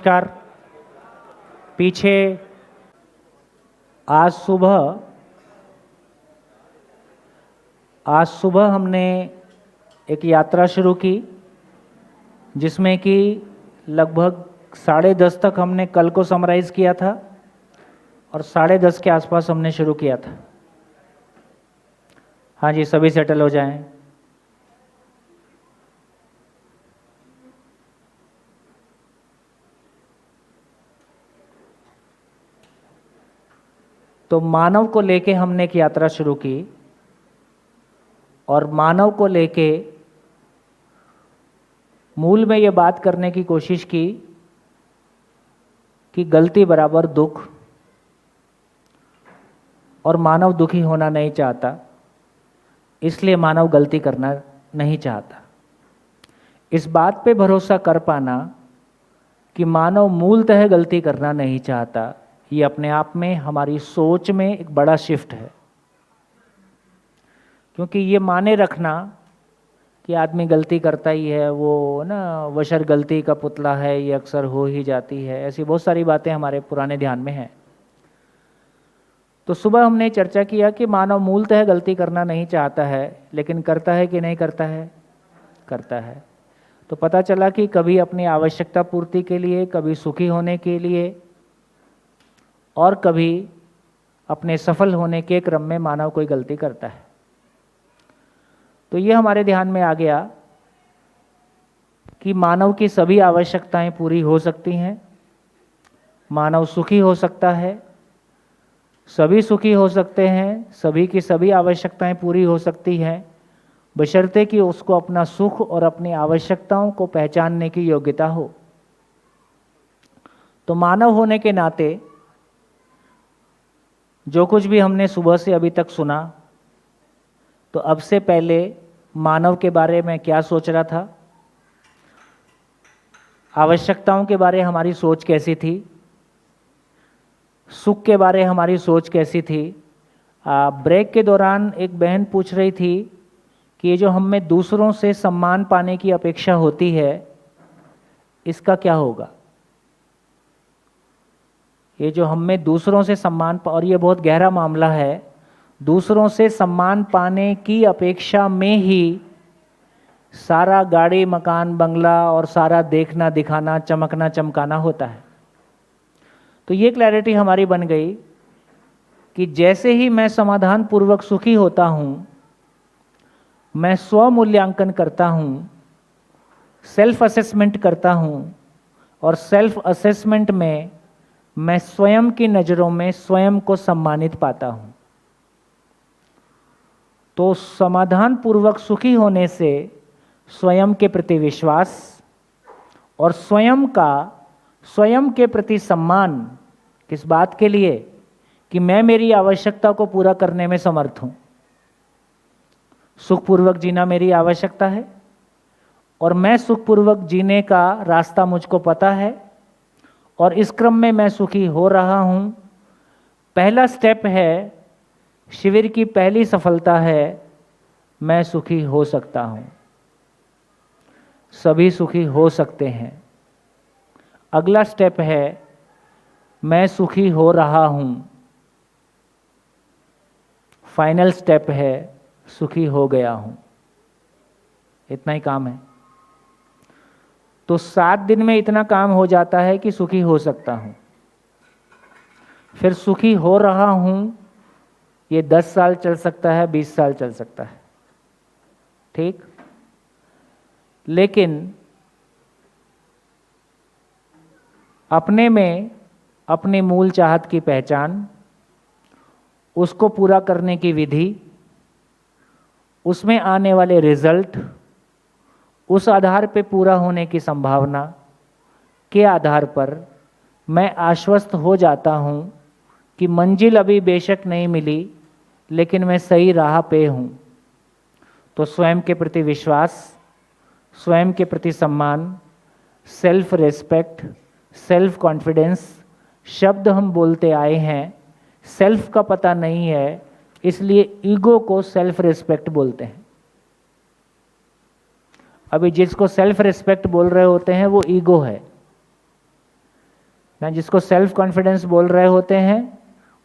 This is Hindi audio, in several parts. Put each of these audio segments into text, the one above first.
नमस्कार। पीछे आज सुबह हमने एक यात्रा शुरू की जिसमें कि लगभग 10:30 तक हमने कल को समराइज़ किया था और 10:30 के आसपास हमने शुरू किया था। हाँ जी, सभी सेटल हो जाएं। तो मानव को लेके हमने एक यात्रा शुरू की और मानव को लेके मूल में ये बात करने की कोशिश की कि गलती बराबर दुख, और मानव दुखी होना नहीं चाहता, इसलिए मानव गलती करना नहीं चाहता। इस बात पे भरोसा कर पाना कि मानव मूलतः गलती करना नहीं चाहता, ये अपने आप में हमारी सोच में एक बड़ा शिफ्ट है। क्योंकि ये माने रखना कि आदमी गलती करता ही है, वो ना वशर गलती का पुतला है, ये अक्सर हो ही जाती है, ऐसी बहुत सारी बातें हमारे पुराने ध्यान में हैं। तो सुबह हमने चर्चा किया कि मानव मूलतः गलती करना नहीं चाहता है, लेकिन करता है कि नहीं करता है? करता है। तो पता चला कि कभी अपनी आवश्यकता पूर्ति के लिए, कभी सुखी होने के लिए और कभी अपने सफल होने के क्रम में मानव कोई गलती करता है। तो ये हमारे ध्यान में आ गया कि मानव की सभी आवश्यकताएं पूरी हो सकती हैं, मानव सुखी हो सकता है, सभी सुखी हो सकते हैं, सभी की सभी आवश्यकताएं पूरी हो सकती हैं, बशर्ते कि उसको अपना सुख और अपनी आवश्यकताओं को पहचानने की योग्यता हो। तो मानव होने के नाते जो कुछ भी हमने सुबह से अभी तक सुना, तो अब से पहले मानव के बारे में क्या सोच रहा था, आवश्यकताओं के बारे में हमारी सोच कैसी थी, सुख के बारे में हमारी सोच कैसी थी। ब्रेक के दौरान एक बहन पूछ रही थी कि ये जो हम में दूसरों से सम्मान पाने की अपेक्षा होती है, इसका क्या होगा। ये जो हम में दूसरों से सम्मान, और ये बहुत गहरा मामला है, दूसरों से सम्मान पाने की अपेक्षा में ही सारा गाड़ी मकान बंगला और सारा देखना दिखाना चमकना चमकाना होता है। तो ये क्लैरिटी हमारी बन गई कि जैसे ही मैं समाधान पूर्वक सुखी होता हूँ, मैं स्व मूल्यांकन करता हूँ, सेल्फ असेसमेंट करता हूँ, और सेल्फ असेसमेंट में मैं स्वयं की नज़रों में स्वयं को सम्मानित पाता हूँ। तो समाधान पूर्वक सुखी होने से स्वयं के प्रति विश्वास और स्वयं के प्रति सम्मान, किस बात के लिए? कि मैं मेरी आवश्यकता को पूरा करने में समर्थ हूँ। सुखपूर्वक जीना मेरी आवश्यकता है और मैं सुखपूर्वक जीने का रास्ता मुझको पता है, और इस क्रम में मैं सुखी हो रहा हूँ। पहला स्टेप है, शिविर की पहली सफलता है, मैं सुखी हो सकता हूँ। सभी सुखी हो सकते हैं। अगला स्टेप है, मैं सुखी हो रहा हूँ। फाइनल स्टेप है, सुखी हो गया हूँ। इतना ही काम है। तो 7 दिन में इतना काम हो जाता है कि सुखी हो सकता हूँ। फिर सुखी हो रहा हूँ, ये 10 साल चल सकता है, 20 साल चल सकता है, ठीक। लेकिन अपने में अपनी मूल चाहत की पहचान, उसको पूरा करने की विधि, उसमें आने वाले रिजल्ट, उस आधार पे पूरा होने की संभावना के आधार पर मैं आश्वस्त हो जाता हूँ कि मंजिल अभी बेशक नहीं मिली, लेकिन मैं सही राह पे हूँ। तो स्वयं के प्रति विश्वास, स्वयं के प्रति सम्मान, सेल्फ रेस्पेक्ट, सेल्फ कॉन्फिडेंस शब्द हम बोलते आए हैं। सेल्फ का पता नहीं है, इसलिए ईगो को सेल्फ रेस्पेक्ट बोलते हैं। अभी जिसको सेल्फ रेस्पेक्ट बोल रहे होते हैं वो ईगो है। ना जिसको सेल्फ कॉन्फिडेंस बोल रहे होते हैं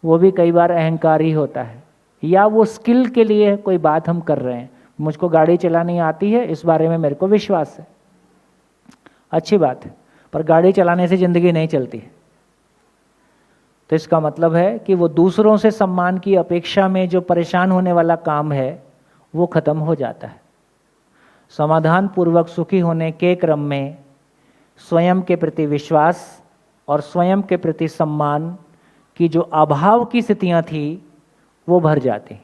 वो भी कई बार अहंकारी होता है, या वो स्किल के लिए कोई बात हम कर रहे हैं, मुझको गाड़ी चलानी आती है, इस बारे में मेरे को विश्वास है, अच्छी बात है, पर गाड़ी चलाने से ज़िंदगी नहीं चलती है। तो इसका मतलब है कि वो दूसरों से सम्मान की अपेक्षा में जो परेशान होने वाला काम है वो खत्म हो जाता है। समाधान पूर्वक सुखी होने के क्रम में स्वयं के प्रति विश्वास और स्वयं के प्रति सम्मान की जो अभाव की स्थितियां थी वो भर जाती,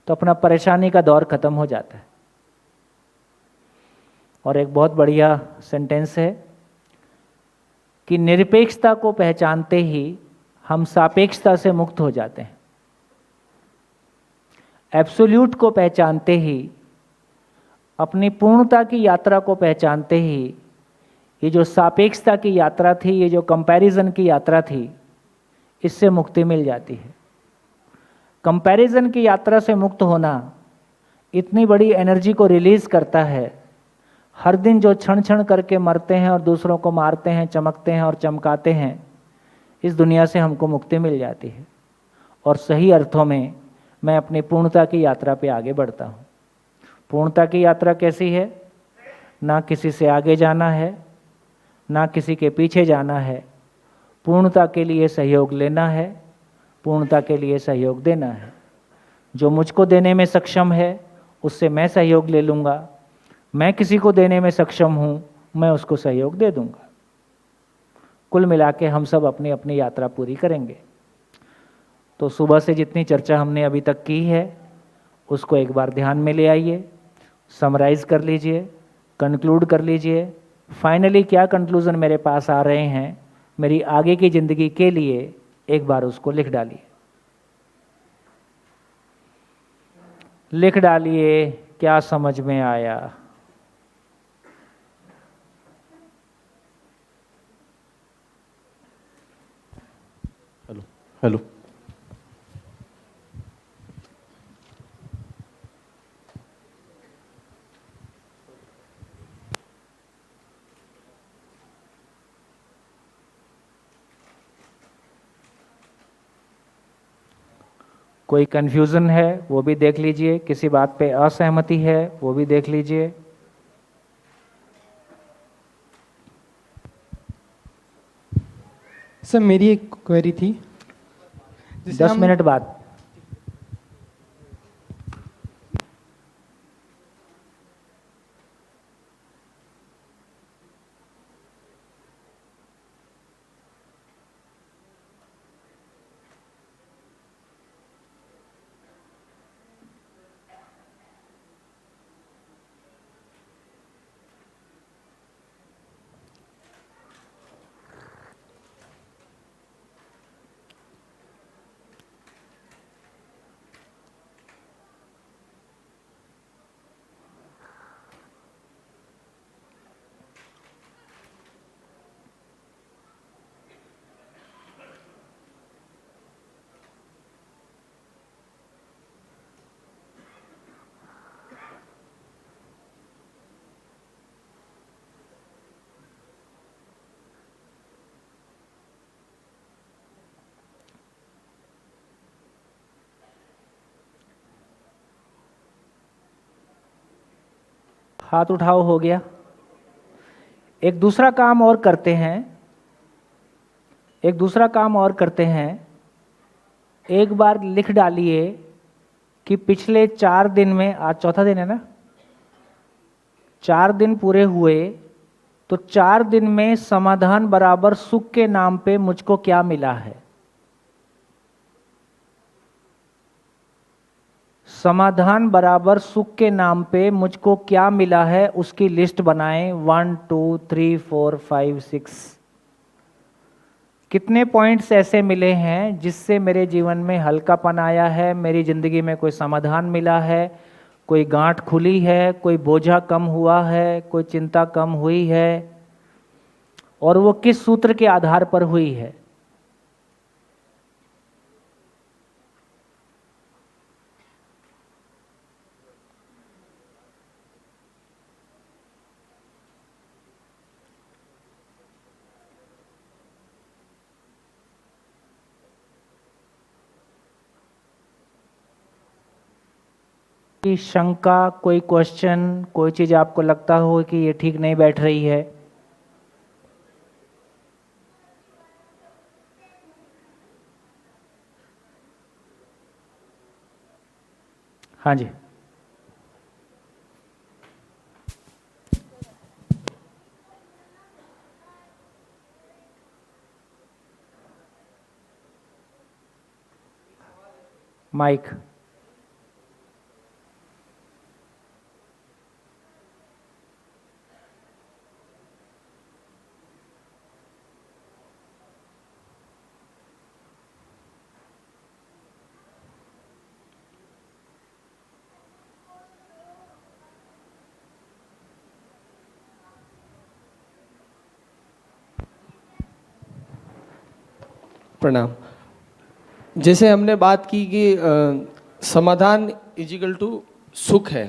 तो अपना परेशानी का दौर खत्म हो जाता है। और एक बहुत बढ़िया सेंटेंस है कि निरपेक्षता को पहचानते ही हम सापेक्षता से मुक्त हो जाते हैं। एब्सोल्यूट को पहचानते ही, अपनी पूर्णता की यात्रा को पहचानते ही, ये जो सापेक्षता की यात्रा थी, ये जो कंपैरिजन की यात्रा थी, इससे मुक्ति मिल जाती है। कंपैरिजन की यात्रा से मुक्त होना इतनी बड़ी एनर्जी को रिलीज करता है। हर दिन जो क्षण क्षण करके मरते हैं और दूसरों को मारते हैं, चमकते हैं और चमकाते हैं, इस दुनिया से हमको मुक्ति मिल जाती है और सही अर्थों में मैं अपनी पूर्णता की यात्रा पे आगे बढ़ता हूँ। पूर्णता की यात्रा कैसी है? ना किसी से आगे जाना है, ना किसी के पीछे जाना है। पूर्णता के लिए सहयोग लेना है, पूर्णता के लिए सहयोग देना है। जो मुझको देने में सक्षम है उससे मैं सहयोग ले लूँगा, मैं किसी को देने में सक्षम हूँ, मैं उसको सहयोग दे दूँगा। कुल मिला के हम सब अपनी अपनी यात्रा पूरी करेंगे। तो सुबह से जितनी चर्चा हमने अभी तक की है उसको एक बार ध्यान में ले आइए, समराइज़ कर लीजिए, कंक्लूड कर लीजिए। फाइनली क्या कंक्लूज़न मेरे पास आ रहे हैं मेरी आगे की ज़िंदगी के लिए, एक बार उसको लिख डालिए। लिख डालिए क्या समझ में आया। Hello hello. कोई कन्फ्यूज़न है वो भी देख लीजिए, किसी बात पे असहमति है वो भी देख लीजिए। सर मेरी एक क्वेरी थी, जिसे 10 मिनट बाद। हाथ उठाओ, हो गया। एक दूसरा काम और करते हैं, एक दूसरा काम और करते हैं। एक बार लिख डालिए कि पिछले 4 दिन में, आज चौथा दिन है ना, 4 दिन पूरे हुए, तो 4 दिन में समाधान बराबर सुख के नाम पे मुझको क्या मिला है। समाधान बराबर सुख के नाम पे मुझको क्या मिला है उसकी लिस्ट बनाएं। 1 2 3 4 5 6 कितने पॉइंट्स ऐसे मिले हैं जिससे मेरे जीवन में हल्कापन आया है, मेरी जिंदगी में कोई समाधान मिला है, कोई गांठ खुली है, कोई बोझा कम हुआ है, कोई चिंता कम हुई है, और वो किस सूत्र के आधार पर हुई है। कोई शंका, कोई क्वेश्चन, कोई चीज़ आपको लगता हो कि ये ठीक नहीं बैठ रही है? हाँ जी। माइक। प्रणाम। जैसे हमने बात की कि समाधान इजिकल टू सुख है,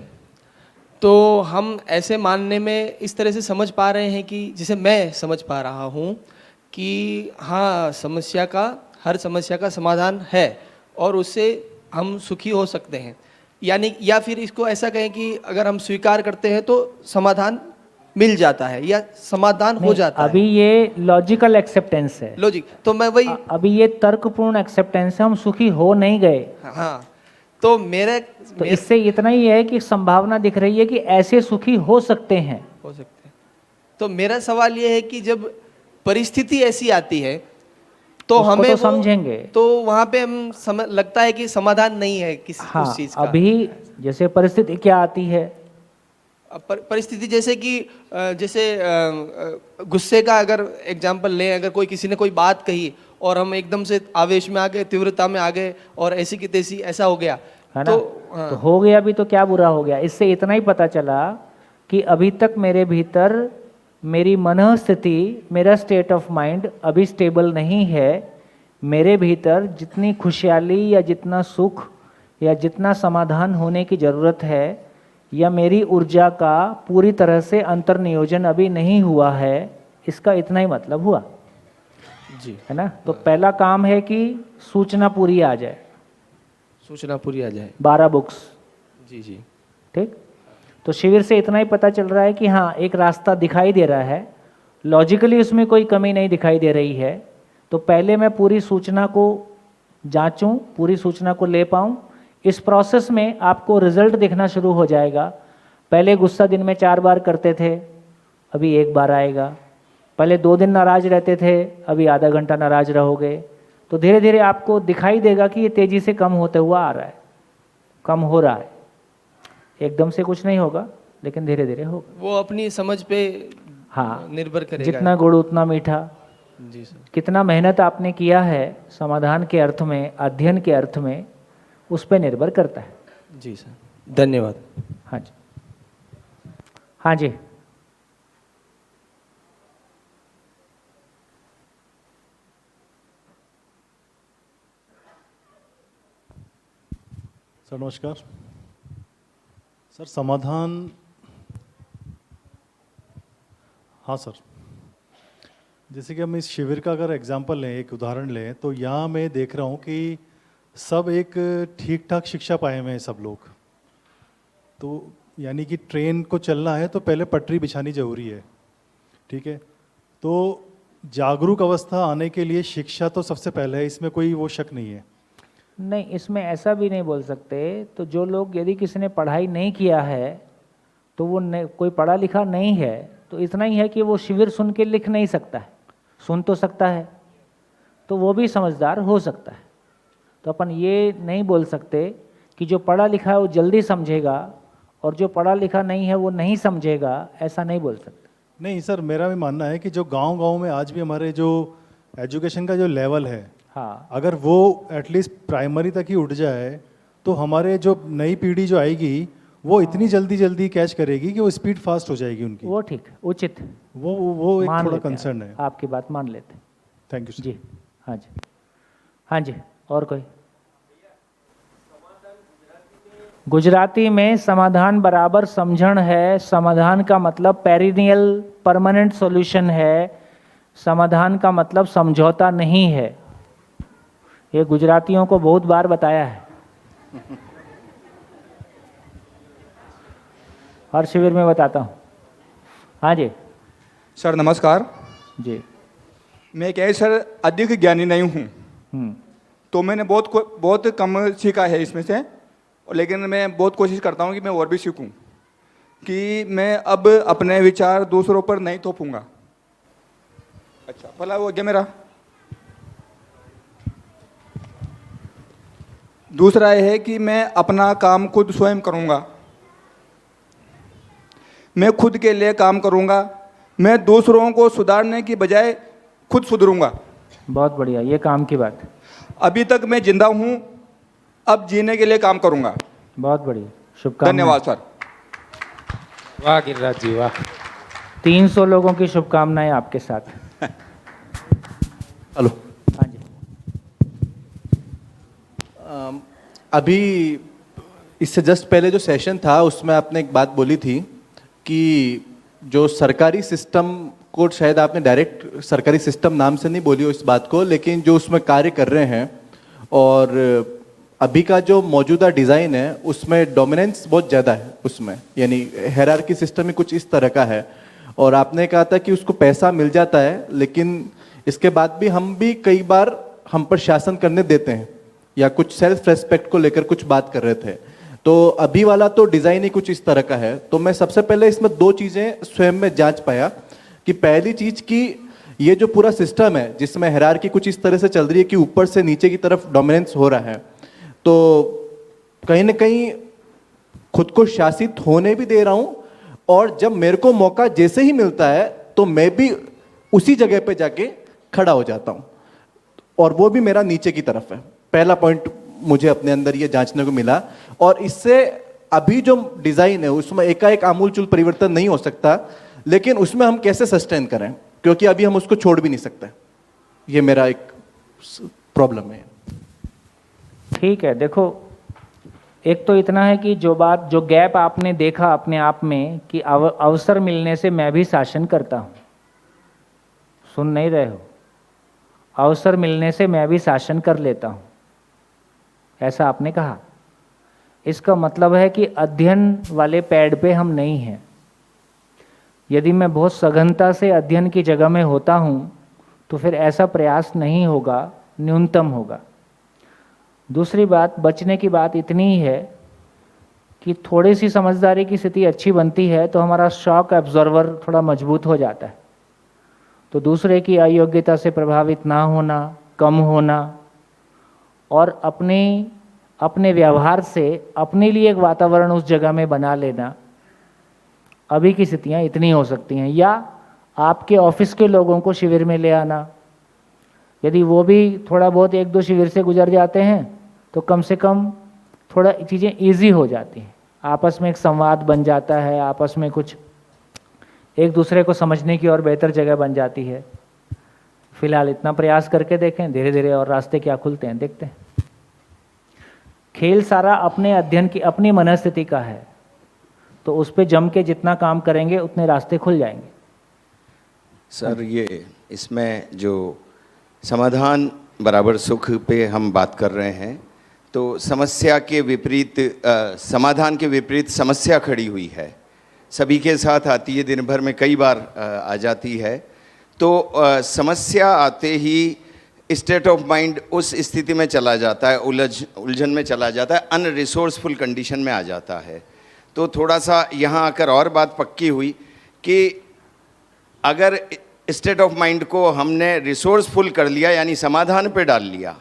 तो हम ऐसे मानने में इस तरह से समझ पा रहे हैं कि जैसे मैं समझ पा रहा हूँ कि हाँ, हर समस्या का समाधान है और उससे हम सुखी हो सकते हैं, यानी या फिर इसको ऐसा कहें कि अगर हम स्वीकार करते हैं तो समाधान मिल जाता है या समाधान हो नहीं, जाता अभी है। ये लॉजिकल एक्सेप्टेंस है। लॉजिक तो मैं वही अभी ये तर्कपूर्ण एक्सेप्टेंस है, हम सुखी हो नहीं गए। हाँ, तो मेरे तो इससे इतना ही है कि संभावना दिख रही है कि ऐसे सुखी हो सकते हैं। हो सकते हैं। तो मेरा सवाल ये है कि जब परिस्थिति ऐसी आती है तो उसको हमें तो समझेंगे। तो वहां पे हम लगता है कि समाधान नहीं है हाँ, उस चीज का। अभी जैसे परिस्थिति क्या आती है? परिस्थिति जैसे कि गुस्से का अगर एग्जांपल लें, अगर किसी ने कोई बात कही और हम एकदम से आवेश में आ गए, तीव्रता में आ गए और ऐसी की तैसी ऐसा हो गया, है ना? तो हो गया भी तो क्या बुरा हो गया? इससे इतना ही पता चला कि अभी तक मेरे भीतर मेरी मन स्थिति, मेरा स्टेट ऑफ माइंड अभी स्टेबल नहीं है। मेरे भीतर जितनी खुशहाली या जितना सुख या जितना समाधान होने की ज़रूरत है, या मेरी ऊर्जा का पूरी तरह से अंतर्नियोजन अभी नहीं हुआ है, इसका इतना ही मतलब हुआ जी, है ना? तो पहला काम है कि सूचना पूरी आ जाए, सूचना पूरी आ जाए। 12 बुक्स। जी जी, ठीक। तो शिविर से इतना ही पता चल रहा है कि हाँ, एक रास्ता दिखाई दे रहा है, लॉजिकली उसमें कोई कमी नहीं दिखाई दे रही है। तो पहले मैं पूरी सूचना को जांचूं, पूरी सूचना को ले पाऊं। इस प्रोसेस में आपको रिजल्ट दिखना शुरू हो जाएगा। पहले गुस्सा दिन में 4 बार करते थे, अभी 1 बार आएगा। पहले 2 दिन नाराज रहते थे, अभी आधा घंटा नाराज रहोगे। तो धीरे धीरे आपको दिखाई देगा कि ये तेजी से कम होते हुआ आ रहा है, कम हो रहा है। एकदम से कुछ नहीं होगा, लेकिन धीरे धीरे होगा। वो अपनी समझ पे हाँ, निर्भर करेगा। जितना गुड़ उतना मीठा। जी सर। कितना मेहनत आपने किया है समाधान के अर्थ में, अध्ययन के अर्थ में, उस पर निर्भर करता है। जी सर, धन्यवाद। हाँ जी, हाँ जी। सर नमस्कार। सर समाधान, हाँ सर, जैसे कि हम इस शिविर का अगर एग्जांपल लें, एक उदाहरण लें, तो यहाँ मैं देख रहा हूँ कि सब एक ठीक ठाक शिक्षा पाए हुए हैं सब लोग। तो यानी कि ट्रेन को चलना है तो पहले पटरी बिछानी जरूरी है, ठीक है? तो जागरूक अवस्था आने के लिए शिक्षा तो सबसे पहले है, इसमें कोई वो शक नहीं है। नहीं, इसमें ऐसा भी नहीं बोल सकते। तो जो लोग, यदि किसी ने पढ़ाई नहीं किया है तो वो कोई पढ़ा लिखा नहीं है, तो इतना ही है कि वो शिविर सुन के लिख नहीं सकता है, सुन तो सकता है, तो वो भी समझदार हो सकता है। तो अपन ये नहीं बोल सकते कि जो पढ़ा लिखा है वो जल्दी समझेगा और जो पढ़ा लिखा नहीं है वो नहीं समझेगा, ऐसा नहीं बोल सकते। नहीं सर, मेरा भी मानना है कि जो गांव-गांव में आज भी हमारे जो एजुकेशन का जो लेवल है, हाँ, अगर वो एटलीस्ट प्राइमरी तक ही उठ जाए तो हमारे जो नई पीढ़ी जो आएगी वो इतनी जल्दी जल्दी कैच करेगी कि वो स्पीड फास्ट हो जाएगी उनकी। वो ठीक, उचित है, वो एक मान थोड़ा लेते हैं, कंसर्न है। आपकी बात मान लेते हैं। Thank you sir. जी, हाँ जी, हाँ जी। और कोई? गुजराती में समाधान बराबर समझण है। समाधान का मतलब पेरिनियल परमानेंट सॉल्यूशन है। समाधान का मतलब समझौता नहीं है। ये गुजरातियों को बहुत बार बताया है। हर शिविर में बताता हूँ। हाँ जी सर नमस्कार। जी। मैं क्या है सर, अधिक ज्ञानी नहीं हूँ, हम्म, तो मैंने बहुत कम सीखा है इसमें से, लेकिन मैं बहुत कोशिश करता हूँ कि मैं और भी सीखूँ, कि मैं अब अपने विचार दूसरों पर नहीं थोपूंगा। अच्छा भला हो गया मेरा। दूसरा यह है कि मैं अपना काम खुद स्वयं करूँगा, मैं खुद के लिए काम करूँगा, मैं दूसरों को सुधारने की बजाय खुद सुधरूंगा। बहुत बढ़िया, ये काम की बात है। अभी तक मैं जिंदा हूँ, अब जीने के लिए काम करूँगा। बहुत बढ़िया, शुभकामनाएं। धन्यवाद सर। वाह गिरिराज जी वाह। 300 लोगों की शुभकामनाएं आपके साथ। हेलो। हाँ जी। अभी इससे जस्ट पहले जो सेशन था उसमें आपने एक बात बोली थी कि जो सरकारी सिस्टम को, शायद आपने डायरेक्ट सरकारी सिस्टम नाम से नहीं बोली हो इस बात को, लेकिन जो उसमें कार्य कर रहे हैं और अभी का जो मौजूदा डिज़ाइन है उसमें डोमिनेंस बहुत ज़्यादा है उसमें, यानी हायरार्की सिस्टम ही कुछ इस तरह का है। और आपने कहा था कि उसको पैसा मिल जाता है, लेकिन इसके बाद भी हम भी कई बार हम पर शासन करने देते हैं या कुछ सेल्फ रेस्पेक्ट को लेकर कुछ बात कर रहे थे। तो अभी वाला तो डिज़ाइन ही कुछ इस तरह का है। तो मैं सबसे पहले इसमें दो चीज़ें स्वयं में जांच पाया कि पहली चीज़ कि ये जो पूरा सिस्टम है जिसमें हायरार्की कुछ इस तरह से चल रही है कि ऊपर से नीचे की तरफ डोमिनेंस हो रहा है, तो कहीं ना कहीं खुद को शासित होने भी दे रहा हूं, और जब मेरे को मौका जैसे ही मिलता है तो मैं भी उसी जगह पे जाके खड़ा हो जाता हूं, और वो भी मेरा नीचे की तरफ है। पहला पॉइंट मुझे अपने अंदर ये जांचने को मिला। और इससे अभी जो डिजाइन है उसमें एकाएक आमूलचूल परिवर्तन नहीं हो सकता, लेकिन उसमें हम कैसे सस्टेन करें, क्योंकि अभी हम उसको छोड़ भी नहीं सकते। ये मेरा एक प्रॉब्लम है। ठीक है, देखो, एक तो इतना है कि जो गैप आपने देखा अपने आप में कि अवसर मिलने से मैं भी शासन करता हूं, सुन नहीं रहे हो? अवसर मिलने से मैं भी शासन कर लेता हूं, ऐसा आपने कहा। इसका मतलब है कि अध्ययन वाले पैड पे हम नहीं हैं। यदि मैं बहुत सघनता से अध्ययन की जगह में होता हूं तो फिर ऐसा प्रयास नहीं होगा, न्यूनतम होगा। दूसरी बात, बचने की बात इतनी ही है कि थोड़ी सी समझदारी की स्थिति अच्छी बनती है तो हमारा शॉक एब्जॉर्वर थोड़ा मजबूत हो जाता है। तो दूसरे की अयोग्यता से प्रभावित ना होना, कम होना, और अपने व्यवहार से अपने लिए एक वातावरण उस जगह में बना लेना, अभी की स्थितियाँ इतनी हो सकती हैं। या आपके ऑफिस के लोगों को शिविर में ले आना, यदि वो भी थोड़ा बहुत एक दो शिविर से गुजर जाते हैं तो कम से कम थोड़ा चीज़ें ईजी हो जाती हैं, आपस में एक संवाद बन जाता है, आपस में कुछ एक दूसरे को समझने की और बेहतर जगह बन जाती है। फिलहाल इतना प्रयास करके देखें, धीरे धीरे और रास्ते क्या खुलते हैं देखते हैं। खेल सारा अपने अध्ययन की, अपनी मनस्थिति का है, तो उस पर जम के जितना काम करेंगे उतने रास्ते खुल जाएंगे। सर ये इसमें जो समाधान बराबर सुख पे हम बात कर रहे हैं, तो समस्या के विपरीत समाधान के विपरीत समस्या खड़ी हुई है, सभी के साथ आती है, दिन भर में कई बार आ जाती है। तो समस्या आते ही स्टेट ऑफ माइंड उस स्थिति में चला जाता है, उलझन में चला जाता है, अनरिसोर्सफुल कंडीशन में आ जाता है। तो थोड़ा सा यहाँ आकर और बात पक्की हुई कि अगर स्टेट ऑफ माइंड को हमने रिसोर्सफुल कर लिया, यानी समाधान पे डाल लिया,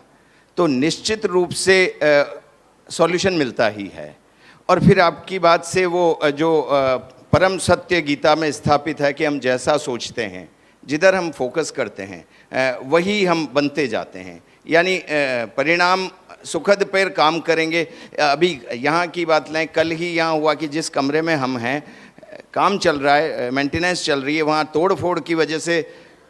तो निश्चित रूप से सॉल्यूशन मिलता ही है। और फिर आपकी बात से वो जो परम सत्य गीता में स्थापित है कि हम जैसा सोचते हैं, जिधर हम फोकस करते हैं, वही हम बनते जाते हैं, यानी परिणाम सुखद पर काम करेंगे। अभी यहाँ की बात लें, कल ही यहाँ हुआ कि जिस कमरे में हम हैं, काम चल रहा है, मेंटेनेंस चल रही है, वहाँ तोड़ फोड़ की वजह से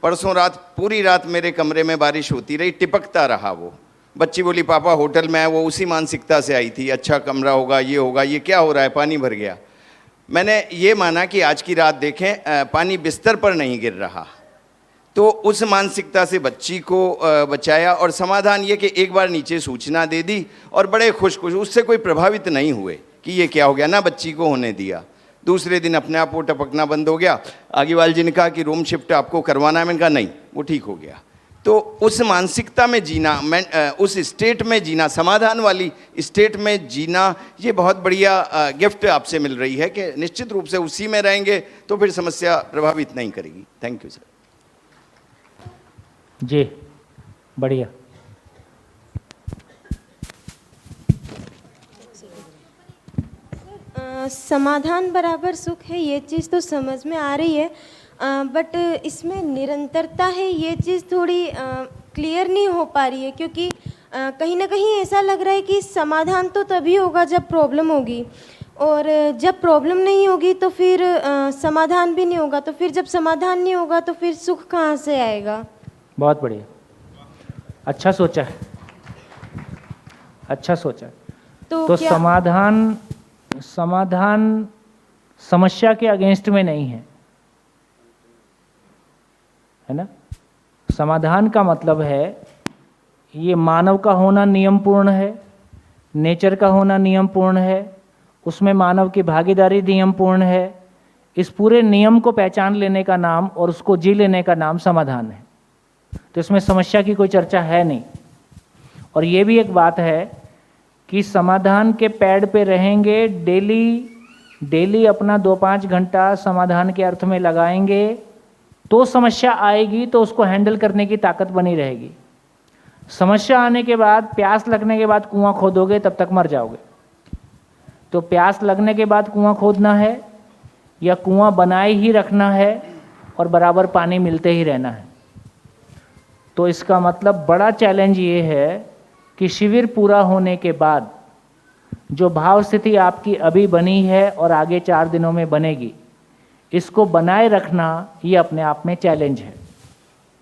परसों रात पूरी रात मेरे कमरे में बारिश होती रही, टिपकता रहा। वो बच्ची बोली पापा होटल में है, वो उसी मानसिकता से आई थी, अच्छा कमरा होगा, ये होगा, ये क्या हो रहा है, पानी भर गया। मैंने ये माना कि आज की रात देखें पानी बिस्तर पर नहीं गिर रहा, तो उस मानसिकता से बच्ची को बचाया। और समाधान ये कि एक बार नीचे सूचना दे दी और बड़े खुश उससे कोई प्रभावित नहीं हुए कि ये क्या हो गया, ना बच्ची को होने दिया। दूसरे दिन अपने आप वो टपकना बंद हो गया। आगीवाल जी ने कहा कि रूम शिफ्ट आपको करवाना है, मैंने कहा नहीं, वो ठीक हो गया। तो उस मानसिकता में जीना, उस स्टेट में जीना, समाधान वाली स्टेट में जीना, ये बहुत बढ़िया गिफ्ट आपसे मिल रही है कि निश्चित रूप से उसी में रहेंगे तो फिर समस्या प्रभावित नहीं करेगी। Thank you sir. जी बढ़िया। समाधान बराबर सुख है, ये चीज़ तो समझ में आ रही है, बट इसमें निरंतरता है, ये चीज़ थोड़ी क्लियर नहीं हो पा रही है, क्योंकि कहीं ना कहीं ऐसा लग रहा है कि समाधान तो तभी होगा जब प्रॉब्लम होगी, और जब प्रॉब्लम नहीं होगी तो फिर समाधान भी नहीं होगा, तो फिर जब समाधान नहीं होगा तो फिर सुख कहाँ से आएगा। बहुत बढ़िया, अच्छा सोचा है, अच्छा सोचा है। तो क्या समाधान समस्या के अगेंस्ट में नहीं है ना। समाधान का मतलब है ये मानव का होना नियमपूर्ण है, नेचर का होना नियमपूर्ण है, उसमें मानव की भागीदारी नियमपूर्ण है। इस पूरे नियम को पहचान लेने का नाम और उसको जी लेने का नाम समाधान है। तो इसमें समस्या की कोई चर्चा है नहीं। और ये भी एक बात है कि समाधान के पैड पे रहेंगे, डेली अपना 2-5 घंटा समाधान के अर्थ में लगाएंगे तो समस्या आएगी, तो उसको हैंडल करने की ताकत बनी रहेगी। समस्या आने के बाद, प्यास लगने के बाद कुआं खोदोगे तब तक मर जाओगे। तो प्यास लगने के बाद कुआं खोदना है या कुआं बनाए ही रखना है और बराबर पानी मिलते ही रहना है। तो इसका मतलब बड़ा चैलेंज ये है कि शिविर पूरा होने के बाद जो भाव स्थिति आपकी अभी बनी है और आगे 4 दिनों में बनेगी, इसको बनाए रखना ये अपने आप में चैलेंज है।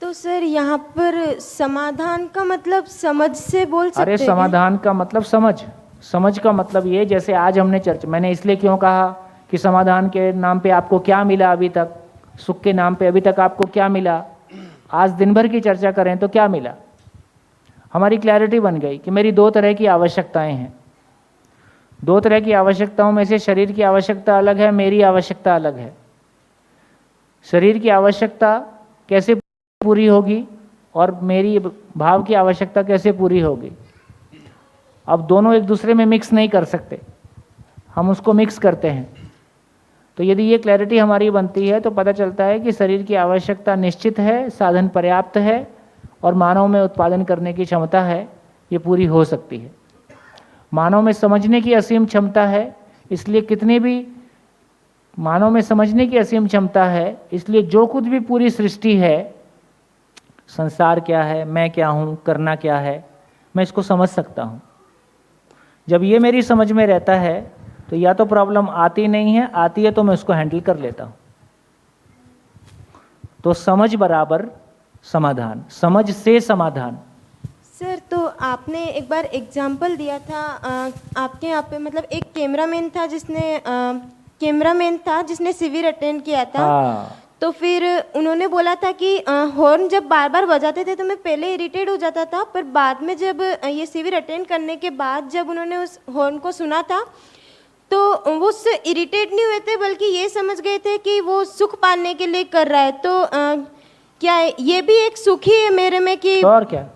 तो सर यहाँ पर समाधान का मतलब समझ से बोल सकते हैं? अरे समाधान का मतलब समझ का मतलब ये, जैसे आज हमने चर्चा, मैंने इसलिए क्यों कहा कि समाधान के नाम पे आपको क्या मिला अभी तक, सुख के नाम पे अभी तक आपको क्या मिला, आज दिन भर की चर्चा करें तो क्या मिला। हमारी क्लैरिटी बन गई कि मेरी 2 तरह की आवश्यकताएं हैं। 2 तरह की आवश्यकताओं में से शरीर की आवश्यकता अलग है, मेरी आवश्यकता अलग है। शरीर की आवश्यकता कैसे पूरी होगी और मेरी भाव की आवश्यकता कैसे पूरी होगी। अब दोनों एक दूसरे में मिक्स नहीं कर सकते, हम उसको मिक्स करते हैं। तो यदि ये क्लैरिटी हमारी बनती है तो पता चलता है कि शरीर की आवश्यकता निश्चित है, साधन पर्याप्त है और मानव में उत्पादन करने की क्षमता है, ये पूरी हो सकती है। मानव में समझने की असीम क्षमता है, इसलिए कितनी भी मानव में समझने की असीम क्षमता है, इसलिए जो कुछ भी पूरी सृष्टि है, संसार क्या है, मैं क्या हूँ, करना क्या है, मैं इसको समझ सकता हूँ। जब ये मेरी समझ में रहता है तो या तो प्रॉब्लम आती नहीं है, आती है तो मैं उसको हैंडल कर लेता हूँ। तो समझ बराबर समाधान, समझ से समाधान। सर तो आपने एक बार एग्जाम्पल दिया था, आपके यहाँ पे मतलब एक कैमरामैन था जिसने शिविर अटेंड किया था। हाँ। तो फिर उन्होंने बोला था कि हॉर्न जब बार बार बजाते थे तो मैं पहले इरिटेट हो जाता था, पर बाद में जब ये शिविर अटेंड करने के बाद जब उन्होंने उस हॉर्न को सुना था तो वो उससे इरिटेट नहीं हुए थे, बल्कि ये समझ गए थे कि वो सुख पाने के लिए कर रहा है। तो क्या ये भी एक सुख ही है मेरे में कि तो और क्या,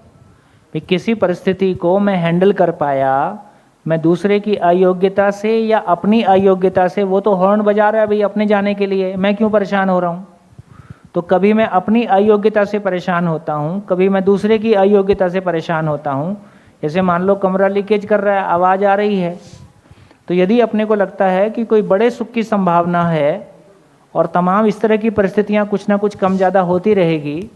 भी किसी परिस्थिति को मैं हैंडल कर पाया, मैं दूसरे की अयोग्यता से या अपनी अयोग्यता से, वो तो हॉर्न बजा रहा है भाई अपने जाने के लिए, मैं क्यों परेशान हो रहा हूँ। तो कभी मैं अपनी अयोग्यता से परेशान होता हूँ, कभी मैं दूसरे की अयोग्यता से परेशान होता हूँ। जैसे मान लो कमरा लीकेज कर रहा है, आवाज़ आ रही है, तो यदि अपने को लगता है कि कोई बड़े सुख की संभावना है और तमाम इस तरह की परिस्थितियाँ कुछ ना कुछ कम ज़्यादा होती रहेगी,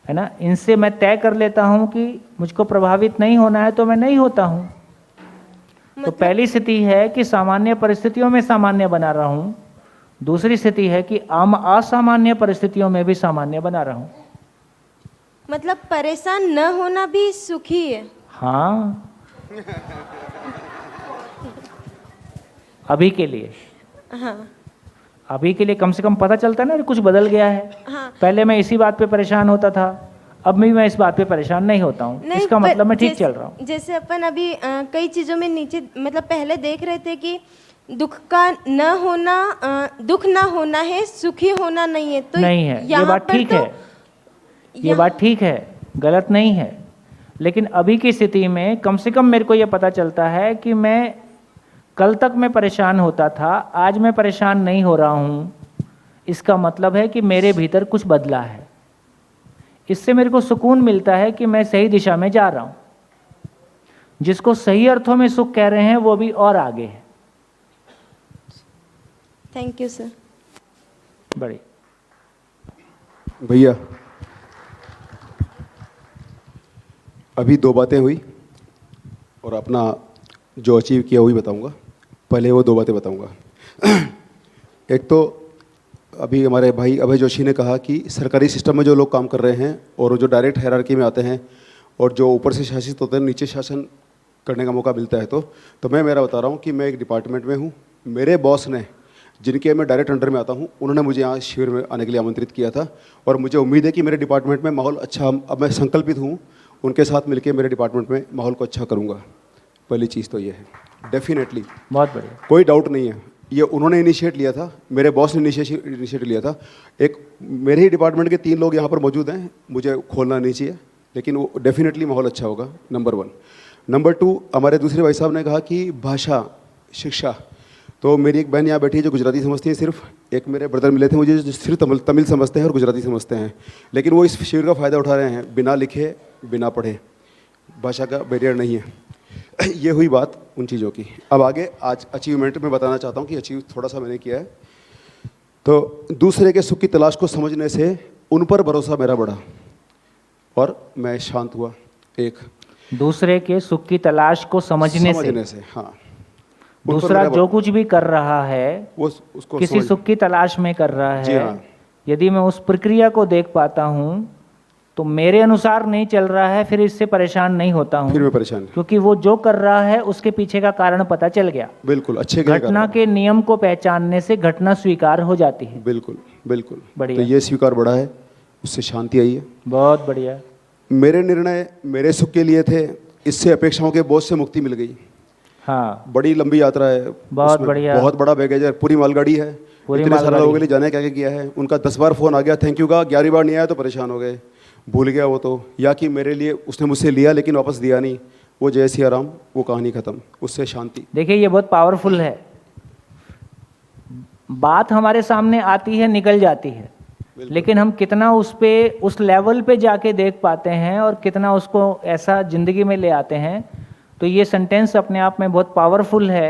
है ना, इनसे मैं तय कर लेता हूँ कि मुझको प्रभावित नहीं होना है, तो मैं नहीं होता हूँ। तो पहली स्थिति है कि सामान्य परिस्थितियों में सामान्य बना रहा हूँ, दूसरी स्थिति है कि असामान्य परिस्थितियों में भी सामान्य बना रहा हूँ। मतलब परेशान न होना भी सुखी है। हाँ, अभी के लिए, हाँ अभी के लिए कम से कम पता चलता है ना कुछ बदल गया है। हाँ। पहले मैं इसी बात पे परेशान होता था, अब भी मैं इस बात पे परेशान नहीं होता हूँ। इसका मतलब मैं ठीक चल रहा हूँ। जैसे अपन अभी कई चीज़ों में नीचे मतलब पहले देख रहे थे कि दुख का न होना दुख ना होना है, सुखी होना नहीं है। तो नहीं है, ये यहाँ बात पर ठीक तो है, ये बात ठीक है, गलत नहीं है। लेकिन अभी की स्थिति में कम से कम मेरे को ये पता चलता है कि मैं कल तक मैं परेशान होता था, आज मैं परेशान नहीं हो रहा हूँ। इसका मतलब है कि मेरे भीतर कुछ बदला है। इससे मेरे को सुकून मिलता है कि मैं सही दिशा में जा रहा हूँ। जिसको सही अर्थों में सुख कह रहे हैं वो भी और आगे है। Thank you sir. बड़ी भैया अभी दो बातें हुई और अपना जो अचीव किया वही बताऊंगा। पहले वो दो बातें बताऊंगा। एक तो अभी हमारे भाई अभय जोशी ने कहा कि सरकारी सिस्टम में जो लोग काम कर रहे हैं और जो डायरेक्ट हायरार्की में आते हैं और जो ऊपर से शासित होते हैं, नीचे शासन करने का मौका मिलता है। तो मैं मेरा बता रहा हूँ कि मैं एक डिपार्टमेंट में हूँ। मेरे बॉस ने, जिनके मैं डायरेक्ट अंडर में आता हूँ, उन्होंने मुझे यहाँ शिविर में आने के लिए आमंत्रित किया था और मुझे उम्मीद है कि मेरे डिपार्टमेंट में माहौल अच्छा, अब मैं संकल्पित हूँ उनके साथ मिलकर मेरे डिपार्टमेंट में माहौल को अच्छा करूँगा। पहली चीज़ तो ये है, डेफिनेटली, बहुत बढ़िया, कोई डाउट नहीं है। ये उन्होंने इनिशिएट लिया था, मेरे बॉस ने इनिशिएट लिया था। एक मेरे ही डिपार्टमेंट के 3 लोग यहाँ पर मौजूद हैं, मुझे खोलना नहीं चाहिए, लेकिन वो डेफिनेटली माहौल अच्छा होगा, नंबर 1। नंबर 2, हमारे दूसरे भाई साहब ने कहा कि भाषा शिक्षा, तो मेरी एक बहन यहाँ बैठी है जो गुजराती समझती है सिर्फ। एक मेरे ब्रदर मिले थे मुझे जो सिर्फ तमिल समझते हैं और गुजराती समझते हैं, लेकिन वो इस शिविर का फ़ायदा उठा रहे हैं, बिना लिखे बिना पढ़े। भाषा का बैरियर नहीं है। ये हुई बात उन चीज़ों की। अब आगे आज अचीवमेंट में बताना चाहता हूँ कि अचीव थोड़ा सा मैंने किया है। तो दूसरे के सुख की तलाश को समझने से उन पर भरोसा मेरा बढ़ा और मैं शांत हुआ। एक दूसरे के सुख की तलाश को समझने से हाँ। दूसरा जो कुछ भी कर रहा है वो उसको किसी सुख की तलाश में कर रहा जी है, हाँ। यदि मैं उस प्रक्रिया को देख पाता हूँ तो मेरे अनुसार नहीं चल रहा है, फिर इससे परेशान नहीं होता हूँ, फिर मैं परेशान नहीं। क्योंकि वो जो कर रहा है उसके पीछे का कारण पता चल गया। बिल्कुल, अच्छे के लिए कर घटना रहा हूँ। के नियम को पहचानने से घटना स्वीकार हो जाती है। बिल्कुल बिल्कुल, बढ़िया। तो ये स्वीकार बढ़ा है, उससे शांति आई है। बहुत बढ़िया। मेरे निर्णय मेरे सुख के लिए थे, इससे अपेक्षाओं के बोझ से मुक्ति मिल गई। हाँ, बड़ी लंबी यात्रा है, बहुत उसमें बढ़िया। बहुत बड़ा बैगेज है, पूरी मालगाड़ी है, पूरी इतने सारे मालगाड़ी। लोगों के लिए जाने क्या क्या किया है। उनका 10 बार फ़ोन आ गया थैंक यू का, 11वीं बार नहीं आया तो परेशान हो गए, भूल गया वो तो, या कि मेरे लिए उसने मुझसे लिया लेकिन वापस दिया नहीं, वो जय सिया राम, वो कहानी खत्म, उससे शांति। देखिए ये बहुत पावरफुल है। बात हमारे सामने आती है, निकल जाती है, लेकिन हम कितना उस लेवल पे जाके देख पाते हैं और कितना उसको ऐसा जिंदगी में ले आते हैं। तो ये सेंटेंस अपने आप में बहुत पावरफुल है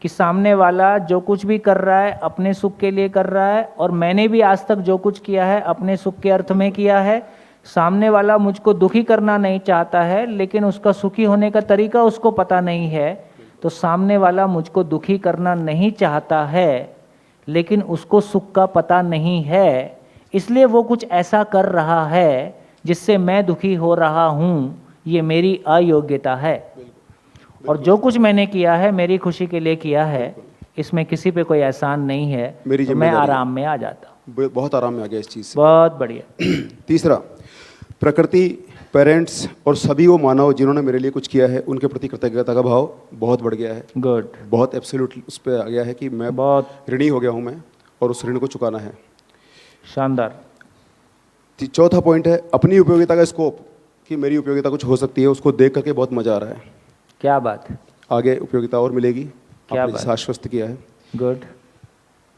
कि सामने वाला जो कुछ भी कर रहा है अपने सुख के लिए कर रहा है, और मैंने भी आज तक जो कुछ किया है अपने सुख के अर्थ में किया है। सामने वाला मुझको दुखी करना नहीं चाहता है, लेकिन उसका सुखी होने का तरीका उसको पता नहीं है। तो सामने वाला मुझको दुखी करना नहीं चाहता है, लेकिन उसको सुख का पता नहीं है, इसलिए वो कुछ ऐसा कर रहा है जिससे मैं दुखी हो रहा हूँ। ये मेरी अयोग्यता है, और जो कुछ मैंने किया है मेरी खुशी के लिए किया है, इसमें किसी पे कोई एहसान नहीं है। मेरी तो मैं जिम्मेदारी। आराम में आ जाता हूँ। बहुत आराम में आ गया इस चीज़ से। बहुत बढ़िया। तीसरा, प्रकृति, पेरेंट्स और सभी वो मानव जिन्होंने मेरे लिए कुछ किया है, उनके प्रति कृतज्ञता का भाव बहुत बढ़ गया है। गुड, बहुत एब्सोल्यूट उस पर आ गया है कि मैं बहुत ऋणी हो गया हूँ मैं, और उस ऋण को चुकाना है। शानदार। चौथा पॉइंट है अपनी उपयोगिता का स्कोप, कि मेरी उपयोगिता कुछ हो सकती है, उसको देख करके बहुत मजा आ रहा है। क्या बात है, आगे उपयोगिता और मिलेगी, क्या आपने बात। जैसा आश्वस्त किया है। गुड।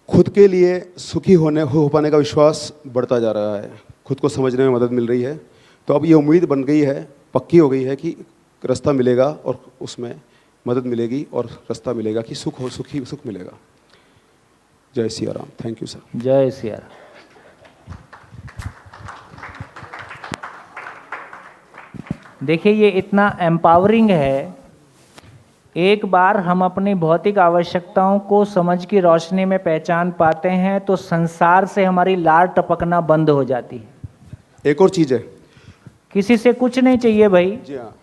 खुद के लिए सुखी हो पाने का विश्वास बढ़ता जा रहा है, खुद को समझने में मदद मिल रही है। तो अब ये उम्मीद बन गई है, पक्की हो गई है कि रास्ता मिलेगा और उसमें मदद मिलेगी और रास्ता मिलेगा कि सुख मिलेगा। जय Siya Ram. Thank you sir. जय सिया राम। देखिए ये इतना एम्पावरिंग है। एक बार हम अपनी भौतिक आवश्यकताओं को समझ की रोशनी में पहचान पाते हैं तो संसार से हमारी लार टपकना बंद हो जाती है। एक और चीज़ है, किसी से कुछ नहीं चाहिए भाई, जी हाँ,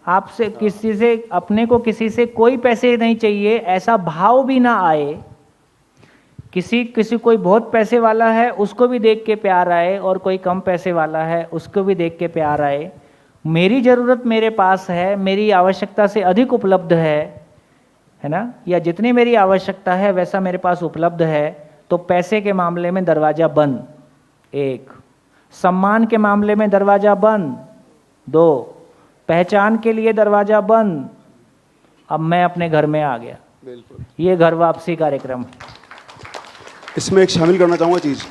आपसे किसी से, अपने को किसी से कोई पैसे नहीं चाहिए, ऐसा भाव भी ना आए। किसी कोई बहुत पैसे वाला है उसको भी देख के प्यार आए, और कोई कम पैसे वाला है उसको भी देख के प्यार आए। मेरी ज़रूरत मेरे पास है, मेरी आवश्यकता से अधिक उपलब्ध है, है ना, या जितनी मेरी आवश्यकता है वैसा मेरे पास उपलब्ध है, तो पैसे के मामले में दरवाजा बंद, एक। सम्मान के मामले में दरवाजा बंद, दो। पहचान के लिए दरवाजा बंद। अब मैं अपने घर में आ गया। बिल्कुल। ये घर वापसी कार्यक्रम। इसमें एक शामिल करना चाहूँगा चीज़,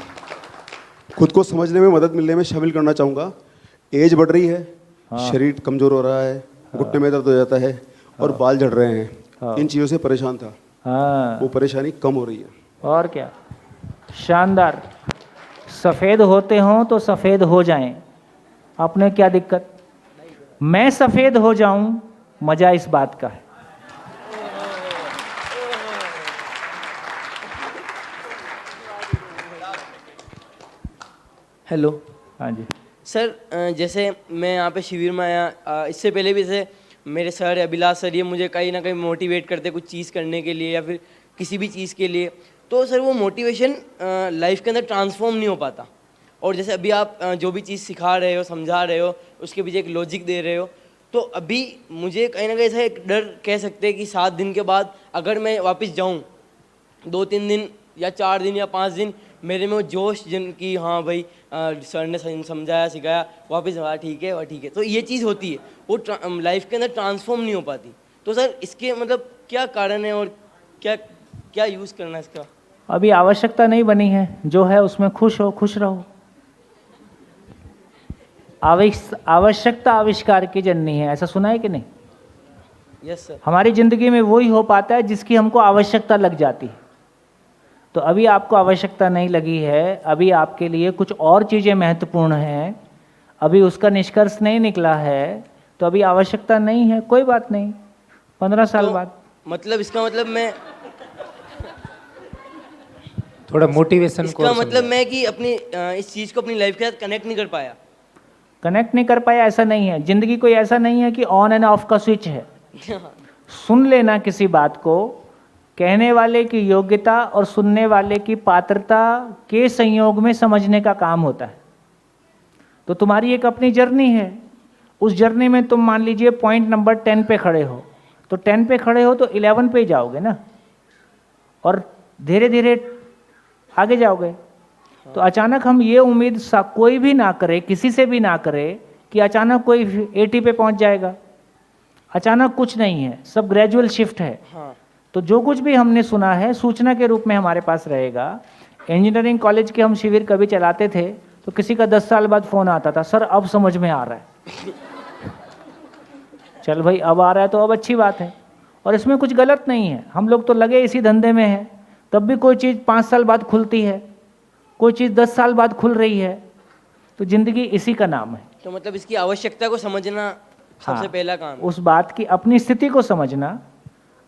खुद को समझने में मदद मिलने में शामिल करना चाहूँगा। एज बढ़ रही है, शरीर कमज़ोर हो रहा है, घुटने में दर्द हो जाता है और बाल झड़ रहे हैं। इन चीज़ों से परेशान था, हाँ, वो परेशानी कम हो रही है। और क्या, शानदार। सफ़ेद होते हों तो सफ़ेद हो जाएं, आपने क्या दिक्कत। मैं सफ़ेद हो जाऊं, मज़ा इस बात का है। हेलो हाँ जी। सर, जैसे मैं यहाँ पे शिविर में आया, इससे पहले भी जैसे मेरे सर अभिलाष सर ये मुझे कहीं ना कहीं मोटिवेट करते कुछ चीज़ करने के लिए या फिर किसी भी चीज़ के लिए, तो सर वो मोटिवेशन लाइफ के अंदर ट्रांसफॉर्म नहीं हो पाता। और जैसे अभी आप जो भी चीज़ सिखा रहे हो, समझा रहे हो, उसके पीछे एक लॉजिक दे रहे हो, तो अभी मुझे कहीं ना कहीं ऐसा एक डर कह सकते हैं कि 7 दिन के बाद अगर मैं वापस जाऊँ, 2-3 दिन या 4 दिन या 5 दिन मेरे में वो जोश जिनकी हाँ भाई सर ने समझाया सिखाया, वापस हाँ ठीक है और ठीक है, तो ये चीज़ होती है, वो लाइफ के अंदर ट्रांसफॉर्म नहीं हो पाती। तो सर इसके मतलब क्या कारण है और क्या क्या यूज़ करना है इसका। अभी आवश्यकता नहीं बनी है, जो है उसमें खुश हो, खुश रहो। आवश्यकता आविष्कार की जननी है, ऐसा सुना है कि नहीं। Yes sir. हमारी ज़िंदगी में वही हो पाता है जिसकी हमको आवश्यकता लग जाती है। तो अभी आपको आवश्यकता नहीं लगी है, अभी आपके लिए कुछ और चीज़ें महत्वपूर्ण हैं, अभी उसका निष्कर्ष नहीं निकला है, तो अभी आवश्यकता नहीं है, कोई बात नहीं, 15 साल बाद। मतलब इसका मतलब मैं थोड़ा मोटिवेशन इसका मतलब मैं कि अपनी इस चीज़ को अपनी लाइफ के साथ कनेक्ट नहीं कर पाया। कनेक्ट नहीं कर पाया ऐसा नहीं है, जिंदगी कोई ऐसा नहीं है कि ऑन एंड ऑफ का स्विच है। सुन लेना किसी बात को, कहने वाले की योग्यता और सुनने वाले की पात्रता के संयोग में समझने का काम होता है। तो तुम्हारी एक अपनी जर्नी है, उस जर्नी में तुम मान लीजिए पॉइंट नंबर 10 पे खड़े हो, तो 10 पे खड़े हो तो 11 पे जाओगे ना, और धीरे धीरे आगे जाओगे। तो अचानक हम ये उम्मीद कोई भी ना करे, किसी से भी ना करे कि अचानक कोई 80 पे पहुंच जाएगा। अचानक कुछ नहीं है, सब ग्रेजुअल शिफ्ट है। हाँ। तो जो कुछ भी हमने सुना है सूचना के रूप में हमारे पास रहेगा। इंजीनियरिंग कॉलेज के हम शिविर कभी चलाते थे तो किसी का 10 साल बाद फ़ोन आता था, सर अब समझ में आ रहा है। चल भाई, अब आ रहा है तो अब अच्छी बात है, और इसमें कुछ गलत नहीं है। हम लोग तो लगे इसी धंधे में हैं, तब भी कोई चीज़ 5 साल बाद खुलती है, कोई चीज़ 10 साल बाद खुल रही है। तो ज़िंदगी इसी का नाम है। तो मतलब इसकी आवश्यकता को समझना सबसे पहला काम है। उस बात की अपनी स्थिति को समझना,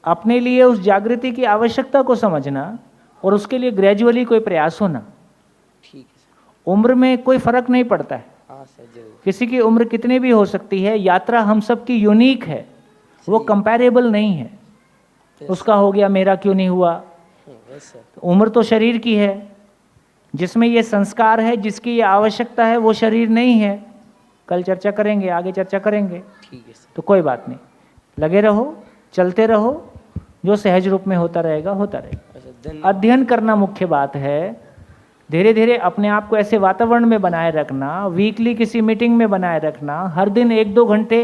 अपने लिए उस जागृति की आवश्यकता को समझना, और उसके लिए ग्रेजुअली कोई प्रयास होना। ठीक है सर। उम्र में कोई फर्क नहीं पड़ता है, हाँ सर जरूर। किसी की उम्र कितनी भी हो सकती है, यात्रा हम सब की यूनिक है, वो कंपैरेबल नहीं है। उसका हो गया, मेरा क्यों नहीं हुआ। Yes sir. उम्र तो शरीर की है, जिसमें ये संस्कार है, जिसकी ये आवश्यकता है, वो शरीर नहीं है। कल चर्चा करेंगे, आगे चर्चा करेंगे। ठीक है सर। तो कोई बात नहीं, लगे रहो, चलते रहो, जो सहज रूप में होता रहेगा होता रहेगा। अच्छा, धन्यवाद। अध्ययन करना मुख्य बात है। धीरे धीरे अपने आप को ऐसे वातावरण में बनाए रखना, वीकली किसी मीटिंग में बनाए रखना, हर दिन 1-2 घंटे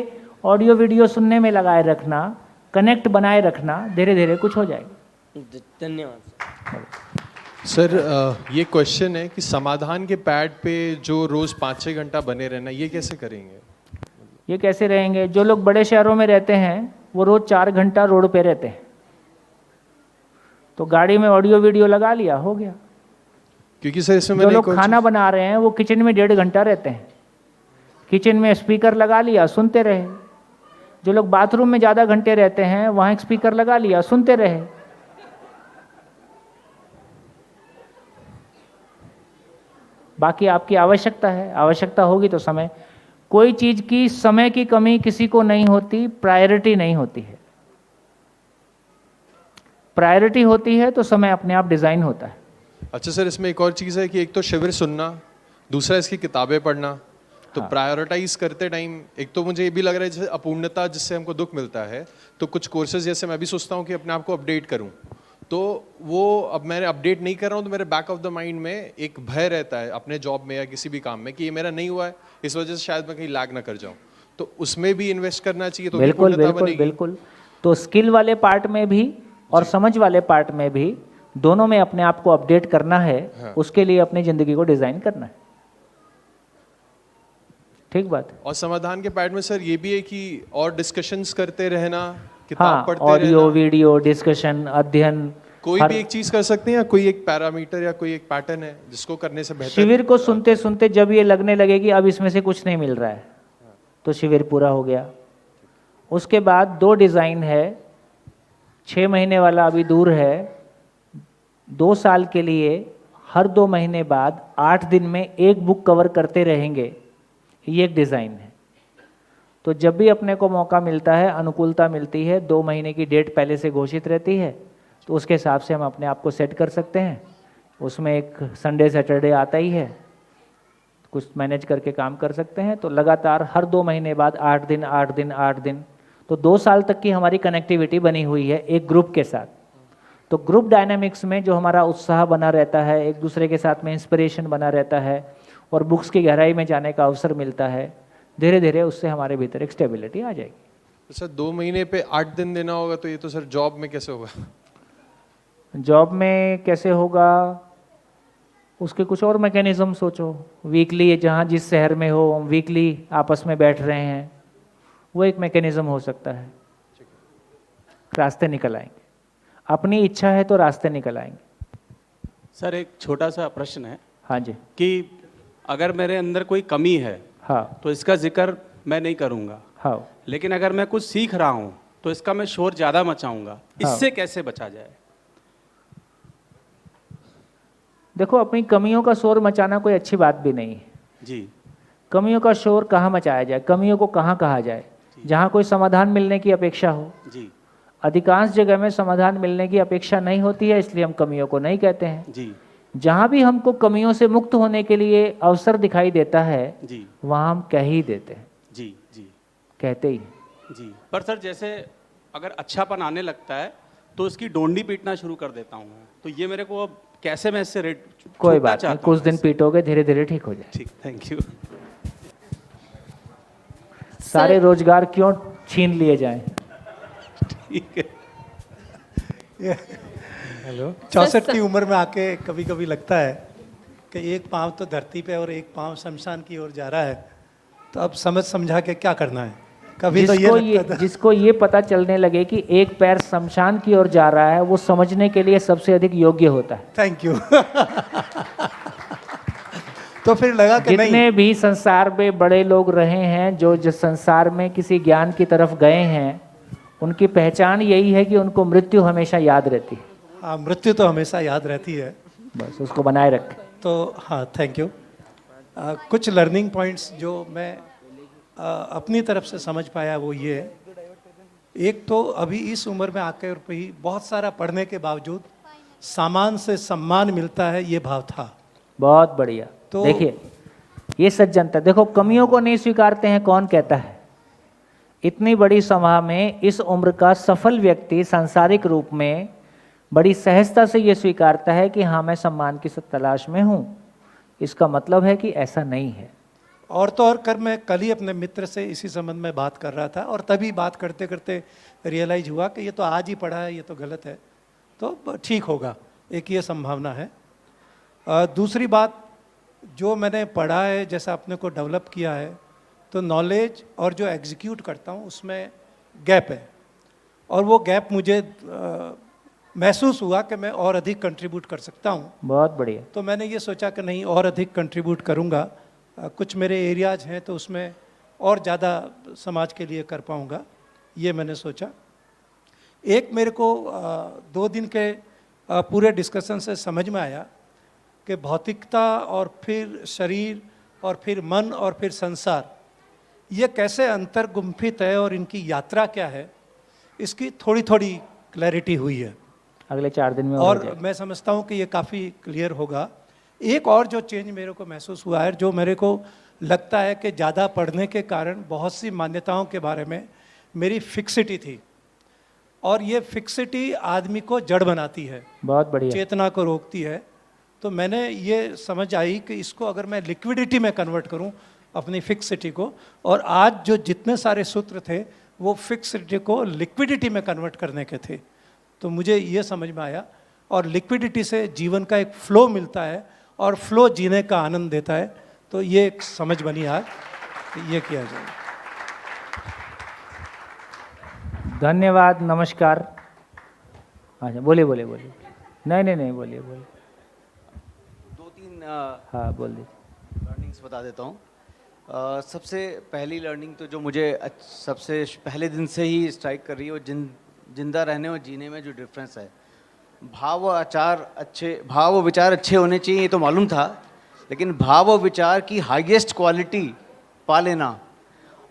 ऑडियो वीडियो सुनने में लगाए रखना, कनेक्ट बनाए रखना, धीरे धीरे कुछ हो जाएगा। धन्यवाद सर। ये क्वेश्चन है कि समाधान के पैड पे जो रोज़ 5-6 घंटा बने रहना, ये कैसे करेंगे। ये कैसे रहेंगे, जो लोग बड़े शहरों में रहते हैं वो रोज़ 4 घंटा रोड पे रहते हैं, तो गाड़ी में ऑडियो वीडियो लगा लिया, हो गया। क्योंकि सर इसमें जो लोग खाना बना रहे हैं वो किचन में 1.5 घंटा रहते हैं, किचन में स्पीकर लगा लिया, सुनते रहे। जो लोग बाथरूम में ज़्यादा घंटे रहते हैं वहाँ एक स्पीकर लगा लिया, सुनते रहे। बाकी आपकी आवश्यकता है, आवश्यकता होगी तो समय, कोई चीज़ की समय की कमी किसी को नहीं होती, प्रायोरिटी नहीं होती है। प्रायोरिटी होती है तो समय अपने आप डिज़ाइन होता है। अच्छा सर, इसमें एक और चीज़ है कि एक तो शिविर सुनना, दूसरा इसकी किताबें पढ़ना, तो प्रायोरिटाइज करते टाइम एक तो मुझे ये भी लग रहा है जैसे अपूर्णता जिससे हमको दुख मिलता है, तो कुछ कोर्सेज जैसे मैं भी सोचता हूँ कि अपने आप को अपडेट करूँ, तो वो अब मैंने अपडेट नहीं कर रहा हूँ तो मेरे बैक ऑफ द माइंड में एक भय रहता है अपने जॉब में या किसी भी काम में कि ये मेरा नहीं हुआ है, इस वजह से शायद मैं कहीं लैग ना कर जाऊँ, तो उसमें भी इन्वेस्ट करना चाहिए। तो बिल्कुल बिल्कुल बिल्कुल। तो स्किल वाले पार्ट में भी और समझ वाले पार्ट में भी दोनों में अपने आप को अपडेट करना है। हाँ। उसके लिए अपनी जिंदगी को डिजाइन करना है। ठीक बात है। और समाधान के पार्ट में सर ये भी है कि और डिस्कशंस करते रहना, किताब हाँ, पढ़ते ऑडियो रहना, वीडियो डिस्कशन अध्ययन कोई भी एक चीज कर सकते हैं या कोई एक पैरामीटर या कोई एक पैटर्न है जिसको करने से बेहतर। शिविर को सुनते सुनते जब ये लगने लगे कि अब इसमें से कुछ नहीं मिल रहा है तो शिविर पूरा हो गया। उसके बाद 2 डिज़ाइन है, 6 महीने वाला अभी दूर है, 2 साल के लिए हर 2 महीने बाद 8 दिन में एक बुक कवर करते रहेंगे, ये एक डिज़ाइन है। तो जब भी अपने को मौका मिलता है, अनुकूलता मिलती है, 2 महीने की डेट पहले से घोषित रहती है, तो उसके हिसाब से हम अपने आप को सेट कर सकते हैं। उसमें एक संडे सैटरडे आता ही है, कुछ मैनेज करके काम कर सकते हैं। तो लगातार हर 2 महीने बाद 8 दिन 8 दिन 8 दिन, तो 2 साल तक की हमारी कनेक्टिविटी बनी हुई है एक ग्रुप के साथ। तो ग्रुप डायनामिक्स में जो हमारा उत्साह बना रहता है, एक दूसरे के साथ में इंस्पिरेशन बना रहता है और बुक्स की गहराई में जाने का अवसर मिलता है, धीरे धीरे उससे हमारे भीतर एक स्टेबिलिटी आ जाएगी। तो सर 2 महीने पे 8 दिन देना होगा, तो ये तो सर जॉब में कैसे होगा? जॉब में कैसे होगा, उसके कुछ और मैकेनिज्म सोचो। वीकली जहाँ जिस शहर में हो वीकली आपस में बैठ रहे हैं, वो एक मैकेनिज्म हो सकता है। रास्ते निकल आएंगे, अपनी इच्छा है तो रास्ते निकल आएंगे। सर एक छोटा सा प्रश्न है। हाँ जी। कि अगर मेरे अंदर कोई कमी है, हाँ, तो इसका जिक्र मैं नहीं करूँगा। हाँ, लेकिन अगर मैं कुछ सीख रहा हूँ तो इसका मैं शोर ज़्यादा मचाऊंगा। इससे कैसे बचा जाए? देखो, अपनी कमियों का शोर मचाना कोई अच्छी बात भी नहीं है जी। कमियों का शोर कहाँ मचाया जाए, कमियों को कहाँ कहा जाए? जहाँ कोई समाधान मिलने की अपेक्षा हो। जी अधिकांश जगह में समाधान मिलने की अपेक्षा नहीं होती है, इसलिए हम कमियों को नहीं कहते हैं। जी जहाँ भी हमको कमियों से मुक्त होने के लिए अवसर दिखाई देता है, जी वहाँ हम कह ही देते हैं, जी जी कहते ही हैं। जी। पर सर जैसे अगर अच्छापन आने लगता है तो उसकी डोंडी पीटना शुरू कर देता हूँ मैं, तो ये मेरे को अब कैसे मैं इससे रेट कोई बात नहीं, कुछ दिन पीटोगे, धीरे धीरे ठीक हो जाए। ठीक, थैंक यू। सारे रोजगार क्यों छीन लिए जाएं? ठीक है। हेलो। 64 की उम्र में आके कभी कभी लगता है कि एक पाँव तो धरती पे और एक पाँव शमशान की ओर जा रहा है, तो अब समझ समझा के क्या करना है? कभी तो जिसको ये पता चलने लगे कि एक पैर शमशान की ओर जा रहा है, वो समझने के लिए सबसे अधिक योग्य होता है। Thank you. तो फिर लगा कि नहीं, जितने भी संसार में बड़े लोग रहे हैं, जो जिस संसार में किसी ज्ञान की तरफ गए हैं, उनकी पहचान यही है कि उनको मृत्यु हमेशा याद रहती है। हाँ, मृत्यु तो हमेशा याद रहती है, बस उसको बनाए रखें। तो हाँ, थैंक यू। कुछ लर्निंग पॉइंट्स जो मैं अपनी तरफ से समझ पाया वो ये, एक तो अभी इस उम्र में आकर भी बहुत सारा पढ़ने के बावजूद सामान से सम्मान मिलता है, ये भाव था। बहुत बढ़िया। तो देखिए, ये सज्जनता, देखो कमियों को नहीं स्वीकारते हैं, कौन कहता है? इतनी बड़ी सभा में इस उम्र का सफल व्यक्ति सांसारिक रूप में बड़ी सहजता से ये स्वीकारता है कि हाँ, मैं सम्मान की तलाश में हूँ। इसका मतलब है कि ऐसा नहीं है। और तो और कर, मैं कल ही अपने मित्र से इसी संबंध में बात कर रहा था, और तभी बात करते करते रियलाइज हुआ कि ये तो आज ही पढ़ा है, ये तो गलत है, तो ठीक होगा, एक ये संभावना है। दूसरी बात, जो मैंने पढ़ा है, जैसा अपने को डेवलप किया है, तो नॉलेज और जो एग्जीक्यूट करता हूँ उसमें गैप है, और वो गैप मुझे महसूस हुआ कि मैं और अधिक कंट्रीब्यूट कर सकता हूँ। बहुत बढ़िया। तो मैंने ये सोचा कि नहीं, और अधिक कंट्रीब्यूट करूँगा, कुछ मेरे एरियाज हैं तो उसमें और ज़्यादा समाज के लिए कर पाऊँगा, ये मैंने सोचा। एक मेरे को 2 दिन के पूरे डिस्कशन से समझ में आया कि भौतिकता और फिर शरीर और फिर मन और फिर संसार, ये कैसे अंतर्गुम्फित है और इनकी यात्रा क्या है, इसकी थोड़ी थोड़ी क्लैरिटी हुई है। अगले 4 दिन में और मैं समझता हूँ कि ये काफ़ी क्लियर होगा। एक और जो चेंज मेरे को महसूस हुआ है, जो मेरे को लगता है कि ज़्यादा पढ़ने के कारण बहुत सी मान्यताओं के बारे में मेरी फिक्सिटी थी, और ये फिक्सिटी आदमी को जड़ बनाती है, बहुत बढ़िया। चेतना को रोकती है। तो मैंने ये समझ आई कि इसको अगर मैं लिक्विडिटी में कन्वर्ट करूं अपनी फिक्सिटी को, और आज जो जितने सारे सूत्र थे वो फिक्सिटी को लिक्विडिटी में कन्वर्ट करने के थे, तो मुझे ये समझ में आया। और लिक्विडिटी से जीवन का एक फ्लो मिलता है, और फ्लो जीने का आनंद देता है। तो ये एक समझ बनी आज, तो ये किया जाए। धन्यवाद, नमस्कार। अच्छा, बोलिए बोलिए बोलिए। नहीं बोलिए बोलिए। दो तीन हाँ बोल दीजिए। लर्निंग्स बता देता हूँ। सबसे पहली लर्निंग तो जो मुझे सबसे पहले दिन से ही स्ट्राइक कर रही है, वो जिंदा रहने और जीने में जो डिफरेंस है। भाव और विचार अच्छे होने चाहिए, ये तो मालूम था, लेकिन भाव और विचार की हाईएस्ट क्वालिटी पा लेना,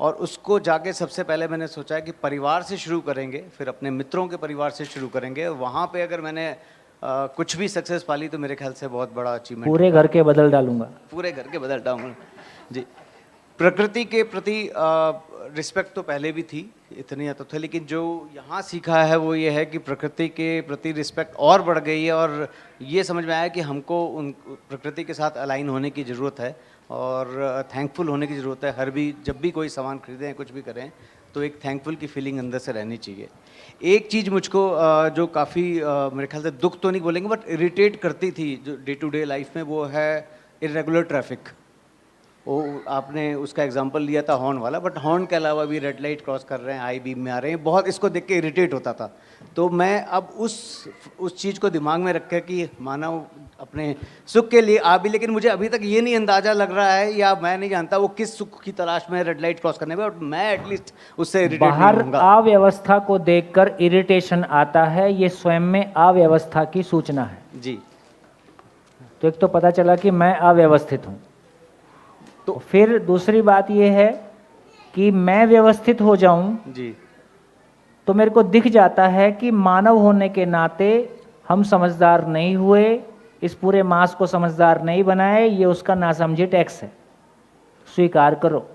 और उसको जाके सबसे पहले मैंने सोचा है कि परिवार से शुरू करेंगे, फिर अपने मित्रों के परिवार से शुरू करेंगे। वहाँ पे अगर मैंने कुछ भी सक्सेस पाली तो मेरे ख्याल से बहुत बड़ा अचीवमेंट। पूरे घर के बदल डालूंगा। पूरे घर के बदल डालूंगा जी। प्रकृति के प्रति रिस्पेक्ट तो पहले भी थी, इतनी तो थे, लेकिन जो यहाँ सीखा है वो ये है कि प्रकृति के प्रति रिस्पेक्ट और बढ़ गई है, और ये समझ में आया कि हमको उन प्रकृति के साथ अलाइन होने की ज़रूरत है, और थैंकफुल होने की ज़रूरत है। जब भी कोई सामान खरीदें, कुछ भी करें, तो एक थैंकफुल की फीलिंग अंदर से रहनी चाहिए। एक चीज़ मुझको जो काफ़ी मेरे ख्याल से दुख तो नहीं बोलेंगे, बट इरिटेट करती थी जो डे टू डे लाइफ में, वो है इरेगुलर ट्रैफिक। वो आपने उसका एग्जांपल लिया था हॉर्न वाला, बट हॉर्न के अलावा भी रेड लाइट क्रॉस कर रहे हैं, आई बीम में आ रहे हैं, बहुत इसको देख के इरिटेट होता था। तो मैं अब उस चीज़ को दिमाग में रख कर कि मानव अपने सुख के लिए आ भी, लेकिन मुझे अभी तक ये नहीं अंदाज़ा लग रहा है, या मैं नहीं जानता वो किस सुख की तलाश में रेड लाइट क्रॉस करने में, और मैं एटलीस्ट उससे इरिटेट बाहर नहीं होऊंगा। अव्यवस्था को देखकर इरिटेशन आता है, ये स्वयं में अव्यवस्था की सूचना है जी। तो एक तो पता चला कि मैं अव्यवस्थित हूँ, तो फिर दूसरी बात ये है कि मैं व्यवस्थित हो जाऊं जी, तो मेरे को दिख जाता है कि मानव होने के नाते हम समझदार नहीं हुए, इस पूरे मास को समझदार नहीं बनाए, ये उसका नासमझी टैक्स है, स्वीकार करो।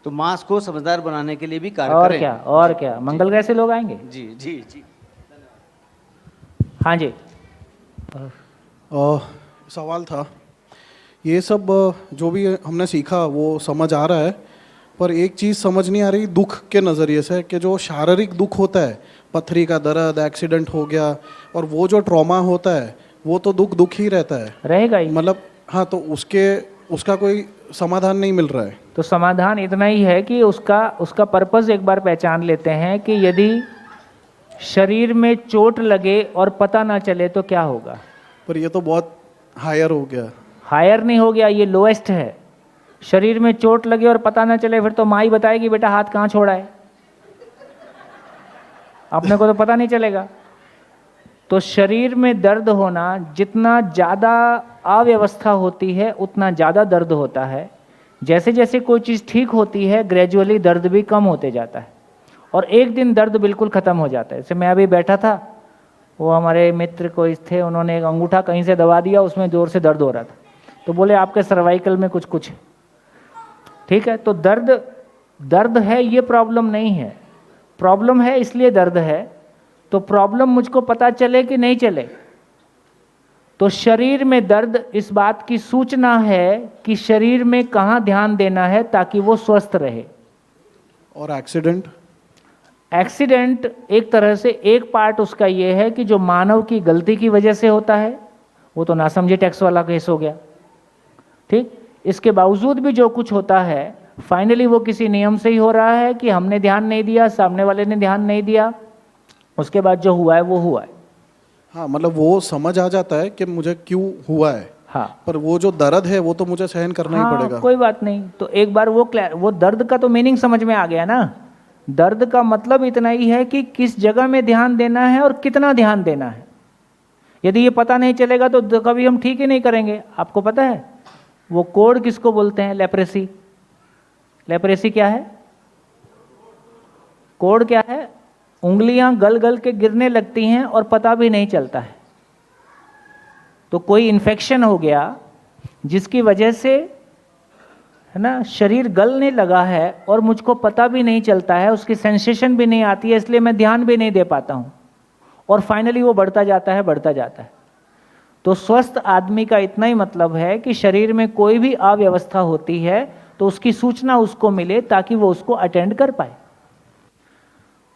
तो मास को समझदार बनाने के लिए भी कार्य और करें। क्या, और क्या, मंगल ग्रह से लोग आएंगे। जी जी जी। हाँ जी। सवाल था, ये सब जो भी हमने सीखा वो समझ आ रहा है, पर एक चीज़ समझ नहीं आ रही दुख के नज़रिए से, कि जो शारीरिक दुख होता है, पथरी का दर्द, एक्सीडेंट हो गया, और वो जो ट्रॉमा होता है वो तो दुख ही रहता है, रहेगा ही। मतलब हाँ, तो उसका कोई समाधान नहीं मिल रहा है। तो समाधान इतना ही है कि उसका पर्पस एक बार पहचान लेते हैं कि यदि शरीर में चोट लगे और पता ना चले तो क्या होगा। पर ये तो बहुत हायर हो गया। हायर नहीं हो गया, ये लोएस्ट है। शरीर में चोट लगे और पता ना चले, फिर तो माँ ही बताएगी बेटा हाथ कहाँ छोड़ा है, अपने को तो पता नहीं चलेगा। तो शरीर में दर्द होना, जितना ज़्यादा अव्यवस्था होती है उतना ज़्यादा दर्द होता है। जैसे जैसे कोई चीज़ ठीक होती है ग्रेजुअली दर्द भी कम होते जाता है, और एक दिन दर्द बिल्कुल ख़त्म हो जाता है। जैसे मैं अभी बैठा था, वो हमारे मित्र कोई थे, उन्होंने एक अंगूठा कहीं से दबा दिया, उसमें ज़ोर से दर्द हो रहा था, तो बोले आपके सर्वाइकल में कुछ है। ठीक है, तो दर्द है, ये प्रॉब्लम नहीं है। प्रॉब्लम है इसलिए दर्द है, तो प्रॉब्लम मुझको पता चले कि नहीं चले। तो शरीर में दर्द इस बात की सूचना है कि शरीर में कहाँ ध्यान देना है ताकि वो स्वस्थ रहे। और एक्सीडेंट एक तरह से एक पार्ट उसका ये है कि जो मानव की गलती की वजह से होता है, वो तो नासमझी टैक्स वाला केस हो गया। ठीक, इसके बावजूद भी जो कुछ होता है फाइनली वो किसी नियम से ही हो रहा है कि हमने ध्यान नहीं दिया, सामने वाले ने ध्यान नहीं दिया, उसके बाद जो हुआ है वो हुआ है। हाँ, मतलब वो समझ आ जाता है कि मुझे क्यों हुआ है। हाँ, पर वो जो दर्द है वो तो मुझे सहन करना ही पड़ेगा। कोई बात नहीं। तो एक बार वो दर्द का तो मीनिंग समझ में आ गया ना। दर्द का मतलब इतना ही है कि किस जगह में ध्यान देना है और कितना ध्यान देना है। यदि ये पता नहीं चलेगा तो कभी हम ठीक ही नहीं करेंगे। आपको पता है वो कोड किसको बोलते हैं? लेप्रेसी। लेप्रेसी क्या है? कोड क्या है? उंगलियां गल गल के गिरने लगती हैं और पता भी नहीं चलता है। तो कोई इन्फेक्शन हो गया जिसकी वजह से है ना, शरीर गलने लगा है और मुझको पता भी नहीं चलता है, उसकी सेंसेशन भी नहीं आती है, इसलिए मैं ध्यान भी नहीं दे पाता हूँ, और फाइनली वो बढ़ता जाता है, बढ़ता जाता है। तो स्वस्थ आदमी का इतना ही मतलब है कि शरीर में कोई भी अव्यवस्था होती है तो उसकी सूचना उसको मिले ताकि वो उसको अटेंड कर पाए।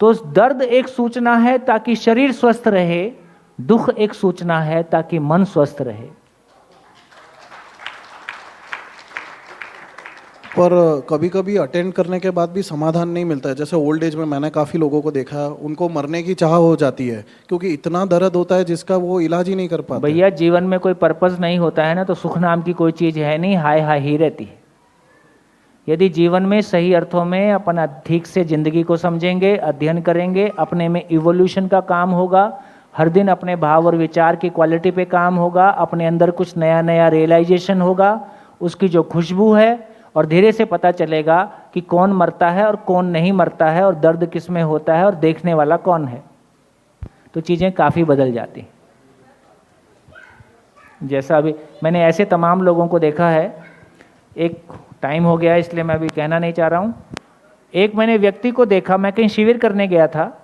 तो दर्द एक सूचना है ताकि शरीर स्वस्थ रहे, दुख एक सूचना है ताकि मन स्वस्थ रहे। पर कभी कभी अटेंड करने के बाद भी समाधान नहीं मिलता है। जैसे ओल्ड एज में मैंने काफ़ी लोगों को देखा है, उनको मरने की चाह हो जाती है क्योंकि इतना दर्द होता है जिसका वो इलाज ही नहीं कर पाते। भैया जीवन में कोई पर्पस नहीं होता है ना, तो सुख नाम की कोई चीज़ है नहीं, हाय हाय ही रहती है। यदि जीवन में सही अर्थों में अपन ठीक से जिंदगी को समझेंगे, अध्ययन करेंगे, अपने में इवोल्यूशन का काम होगा, हर दिन अपने भाव और विचार की क्वालिटी पे काम होगा, अपने अंदर कुछ नया नया रियलाइजेशन होगा, उसकी जो खुशबू है, और धीरे से पता चलेगा कि कौन मरता है और कौन नहीं मरता है, और दर्द किस में होता है और देखने वाला कौन है। तो चीज़ें काफ़ी बदल जाती हैं। जैसा अभी मैंने ऐसे तमाम लोगों को देखा है, एक टाइम हो गया इसलिए मैं अभी कहना नहीं चाह रहा हूँ। एक मैंने व्यक्ति को देखा, मैं कहीं शिविर करने गया था,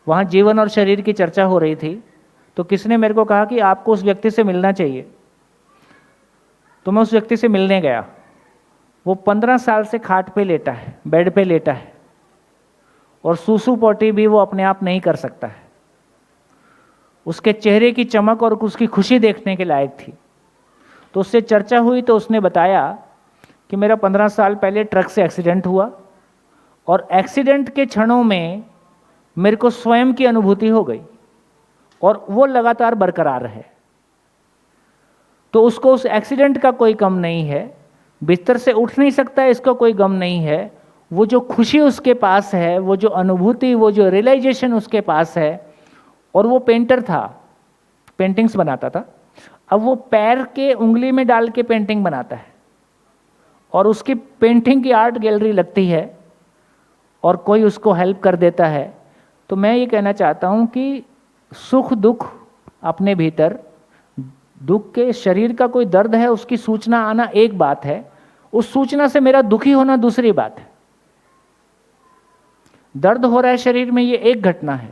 वहाँ जीवन और शरीर की चर्चा हो रही थी, तो किसने मेरे को कहा कि आपको उस व्यक्ति से मिलना चाहिए। तो मैं उस व्यक्ति से मिलने गया। वो 15 साल से खाट पे लेटा है, बेड पे लेटा है, और सूसू पोटी भी वो अपने आप नहीं कर सकता है। उसके चेहरे की चमक और उसकी खुशी देखने के लायक थी। तो उससे चर्चा हुई तो उसने बताया कि मेरा 15 साल पहले ट्रक से एक्सीडेंट हुआ, और एक्सीडेंट के क्षणों में मेरे को स्वयं की अनुभूति हो गई, और वो लगातार बरकरार है। तो उसको उस एक्सीडेंट का कोई गम नहीं है, बिस्तर से उठ नहीं सकता है, इसका कोई गम नहीं है। वो जो खुशी उसके पास है, वो जो अनुभूति, वो जो रियलाइजेशन उसके पास है। और वो पेंटर था, पेंटिंग्स बनाता था। अब वो पैर के उंगली में डाल के पेंटिंग बनाता है, और उसकी पेंटिंग की आर्ट गैलरी लगती है, और कोई उसको हेल्प कर देता है। तो मैं ये कहना चाहता हूँ कि सुख दुख अपने भीतर, दुख के शरीर का कोई दर्द है उसकी सूचना आना एक बात है, उस सूचना से मेरा दुखी होना दूसरी बात है। दर्द हो रहा है शरीर में, ये एक घटना है,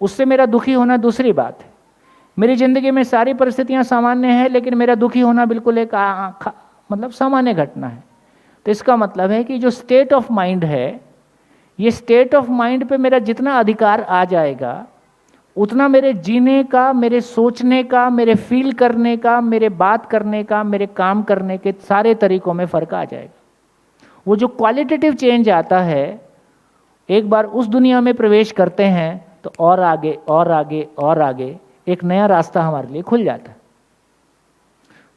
उससे मेरा दुखी होना दूसरी बात है। मेरी जिंदगी में सारी परिस्थितियां सामान्य हैं, लेकिन मेरा दुखी होना बिल्कुल एक मतलब सामान्य घटना है। तो इसका मतलब है कि जो स्टेट ऑफ माइंड है, ये स्टेट ऑफ माइंड पे मेरा जितना अधिकार आ जाएगा, उतना मेरे जीने का, मेरे सोचने का, मेरे फील करने का, मेरे बात करने का, मेरे काम करने के सारे तरीकों में फ़र्क आ जाएगा। वो जो क्वालिटेटिव चेंज आता है, एक बार उस दुनिया में प्रवेश करते हैं तो और आगे और आगे और आगे एक नया रास्ता हमारे लिए खुल जाता है।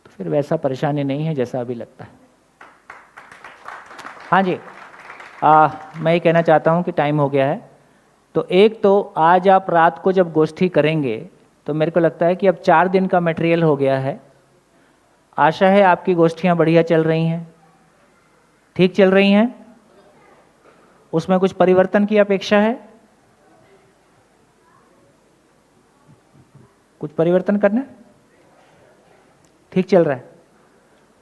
तो फिर वैसा परेशानी नहीं है जैसा अभी लगता है। हाँ जी, मैं ये कहना चाहता हूँ कि टाइम हो गया है। तो एक तो आज आप रात को जब गोष्ठी करेंगे तो मेरे को लगता है कि अब 4 दिन का मटेरियल हो गया है। आशा है आपकी गोष्ठियाँ बढ़िया चल रही हैं, ठीक चल रही हैं, उसमें कुछ परिवर्तन की अपेक्षा है, कुछ परिवर्तन करना है, ठीक चल रहा है।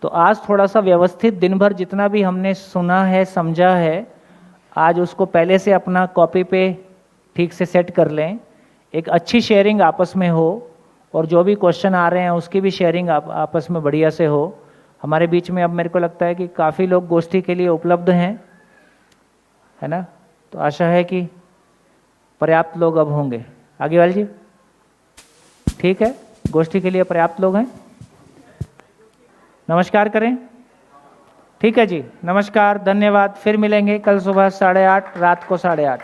तो आज थोड़ा सा व्यवस्थित दिन भर जितना भी हमने सुना है, समझा है, आज उसको पहले से अपना कॉपी पे ठीक से सेट कर लें। एक अच्छी शेयरिंग आपस में हो, और जो भी क्वेश्चन आ रहे हैं उसकी भी शेयरिंग आपस में बढ़िया से हो। हमारे बीच में अब मेरे को लगता है कि काफ़ी लोग गोष्ठी के लिए उपलब्ध हैं, है ना। तो आशा है कि पर्याप्त लोग अब होंगे। आगे वाले जी, ठीक है, गोष्ठी के लिए पर्याप्त लोग हैं। नमस्कार करें। ठीक है जी, नमस्कार, धन्यवाद। फिर मिलेंगे कल सुबह 8:30, रात को 8:30।